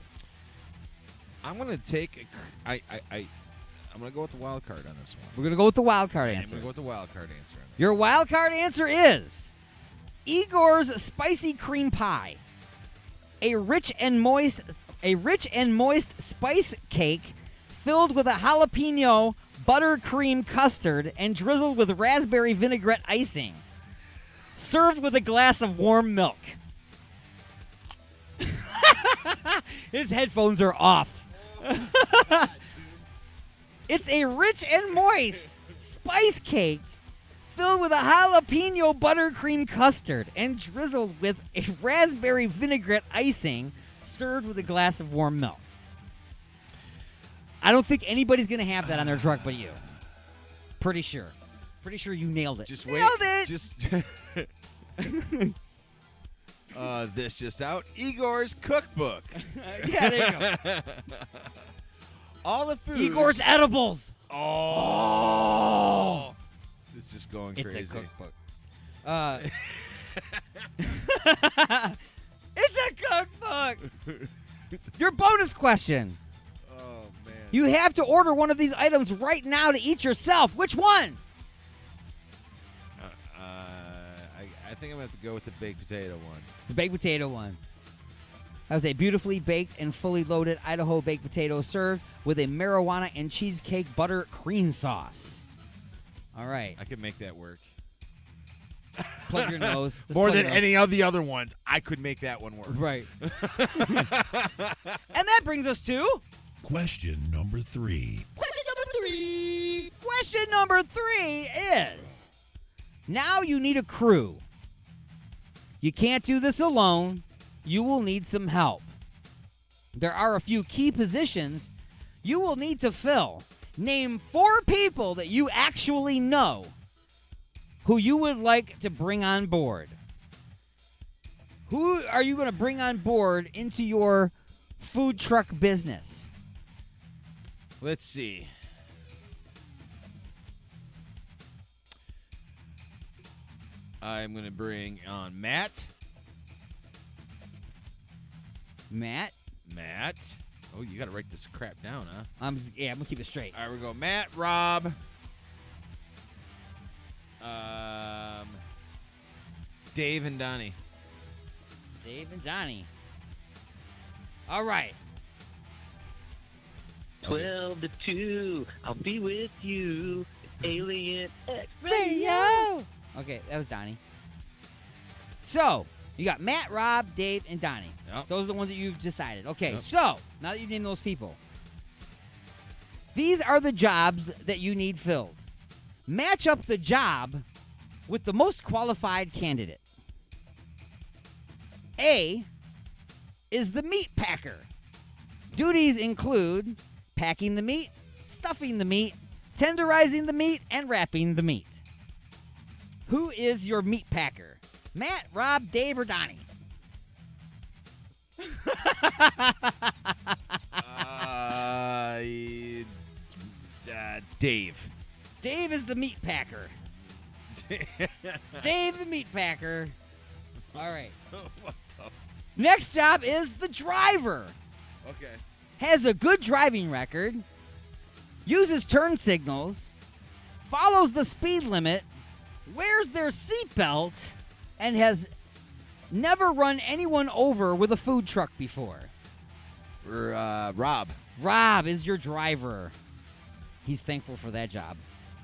I'm gonna take. I'm gonna go with the wild card on this one. We're gonna go with the wild card answer. I'm gonna go with the wild card answer on this. Your wild card answer is Igor's spicy cream pie, a rich and moist spice cake filled with a jalapeno buttercream custard and drizzled with raspberry vinaigrette icing, served with a glass of warm milk. His headphones are off. It's a rich and moist spice cake filled with a jalapeno buttercream custard and drizzled with a raspberry vinaigrette icing, served with a glass of warm milk. I don't think anybody's going to have that on their truck but you. Pretty sure. Pretty sure you nailed it. Just wait. Nailed it! Just this just out. Igor's cookbook. Yeah, there you go. All the food. Igor's edibles. Oh. It's just going It's crazy. a cookbook. It's a cookbook. Your bonus question. Oh, man. You have to order one of these items right now to eat yourself. Which one? I think I'm going to have to go with the baked potato one. The baked potato one. That was a beautifully baked and fully loaded Idaho baked potato served with a marijuana and cheesecake butter cream sauce. All right. I can make that work. Plug your nose. Just More plug than your nose. any of the other ones, I could make that one work. Right. And that brings us to Question number 3. Question number 3 is, now you need a crew. You can't do this alone. You will need some help. There are a few key positions you will need to fill. Name 4 people that you actually know who you would like to bring on board. Who are you going to bring on board into your food truck business? Let's see. I'm going to bring on Matt. Matt? Oh, you got to write this crap down, huh? I'm going to keep it straight. All right, we go Matt, Rob, Dave and Donnie. Dave and Donnie. All right. 12 to 2, I'll be with you. Alien X Radio. Okay, that was Donnie. So, you got Matt, Rob, Dave, and Donnie. Yep. Those are the ones that you've decided. Okay, Yep. so, now that you've named those people, these are the jobs that you need filled. Match up the job with the most qualified candidate. A is the meat packer. Duties include packing the meat, stuffing the meat, tenderizing the meat, and wrapping the meat. Who is your meat packer? Matt, Rob, Dave, or Donnie? Dave. Dave is the meat packer. Dave the meat packer. All right. What the? Next job is the driver. Okay. Has a good driving record, uses turn signals, follows the speed limit, wears their seatbelt, and has never run anyone over with a food truck before. Rob. Rob is your driver. He's thankful for that job.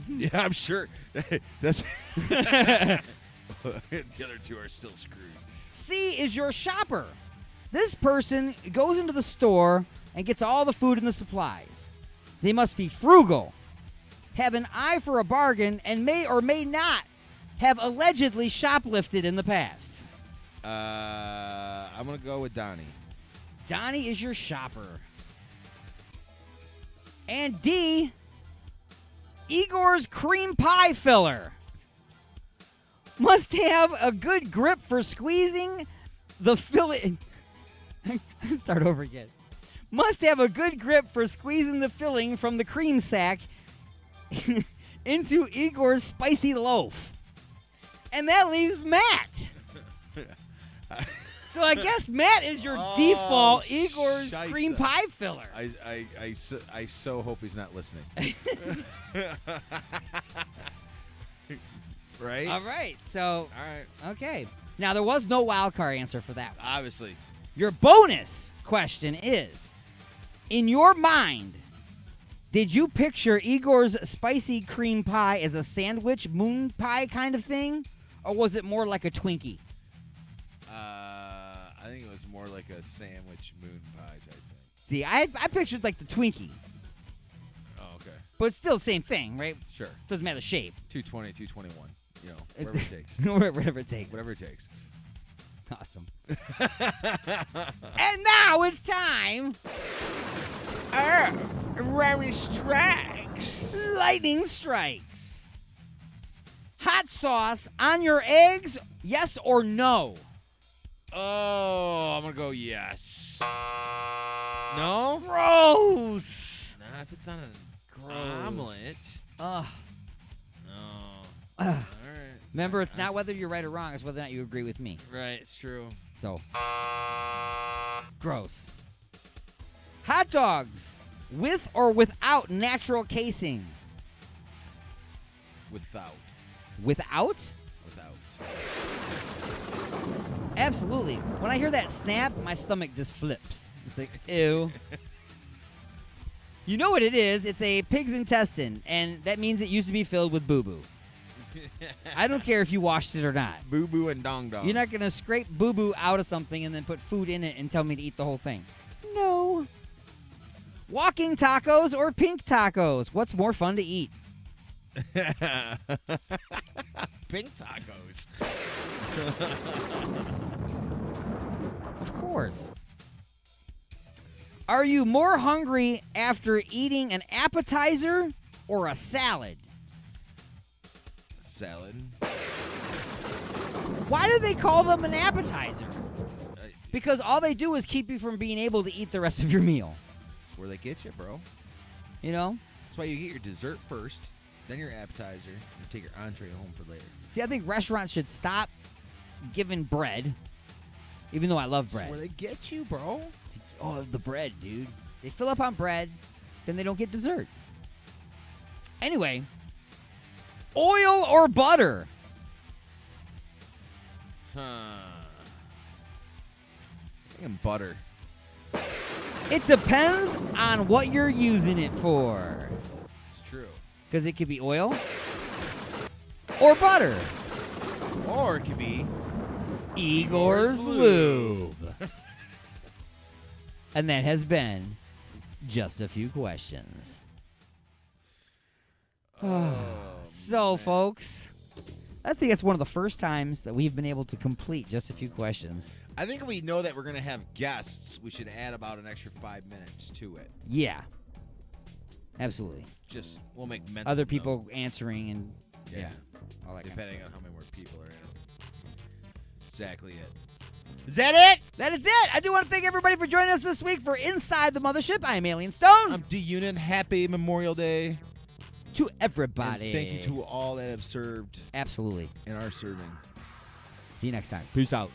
Yeah, I'm sure. That's the other two are still screwed. C is your shopper. This person goes into the store and gets all the food and the supplies. They must be frugal, have an eye for a bargain, and may or may not have allegedly shoplifted in the past. I'm going to go with Donnie. Donnie is your shopper. And D, Igor's cream pie filler. Must have a good grip for squeezing the filling. Start over again. Must have a good grip for squeezing the filling from the cream sack into Igor's spicy loaf. And that leaves Matt. So I guess Matt is your default Igor's Scheisse. cream pie filler. I so hope he's not listening. Right? All right. So, All right. okay. Now, there was no wild card answer for that one. Obviously. Your bonus question is, in your mind, did you picture Igor's spicy cream pie as a sandwich moon pie kind of thing? Or was it more like a Twinkie? I think it was more like a sandwich moon pie type thing. See, I pictured like the Twinkie. Oh, okay. But it's still the same thing, right? Sure. Doesn't matter the shape. 220, 221. You know, whatever it takes. Whatever it takes. Whatever it takes. Awesome. And now it's time. Lightning strikes. Lightning strikes. Hot sauce on your eggs, yes or no? Oh, I'm going to go yes. No? Gross. Nah, if it's on an omelet. Ugh. No. Ugh. All right. Remember, it's not whether you're right or wrong, it's whether or not you agree with me. Right, it's true. So, gross. Hot dogs, with or without natural casing? Without. Without? Without. Absolutely. When I hear that snap, my stomach just flips. It's like, ew. You know what it is? It's a pig's intestine, and that means it used to be filled with boo-boo. I don't care if you washed it or not. Boo-boo and dong-dong. You're not going to scrape boo-boo out of something and then put food in it and tell me to eat the whole thing. No. Walking tacos or pink tacos? What's more fun to eat? Pink tacos. Of course. Are you more hungry after eating an appetizer or a salad? Salad. Why do they call them an appetizer? Because all they do is keep you from being able to eat the rest of your meal. That's where they get you, bro. You know? That's why you get your dessert first, then your appetizer, and take your entree home for later. See, I think restaurants should stop giving bread, even though I love bread. That's where they get you, bro. Oh, the bread, dude. They fill up on bread, then they don't get dessert. Anyway, Oil or butter? And butter. It depends on what you're using it for. It's true. Because it could be oil or butter. Or it could be Igor's Lube. And that has been just a few questions. So, folks, I think it's one of the first times that we've been able to complete just a few questions. I think if we know that we're going to have guests, we should add about an extra 5 minutes to it. Yeah. Absolutely. Just, we'll make mental other people answering and, yeah. All that depending kind of on how many more people are in it. Exactly it. Is that it? That is it. I do want to thank everybody for joining us this week for Inside the Mothership. I'm Alien Stone. I'm D-Unit. Happy Memorial Day. To everybody. And thank you to all that have served. Absolutely. And are serving. See you next time. Peace out.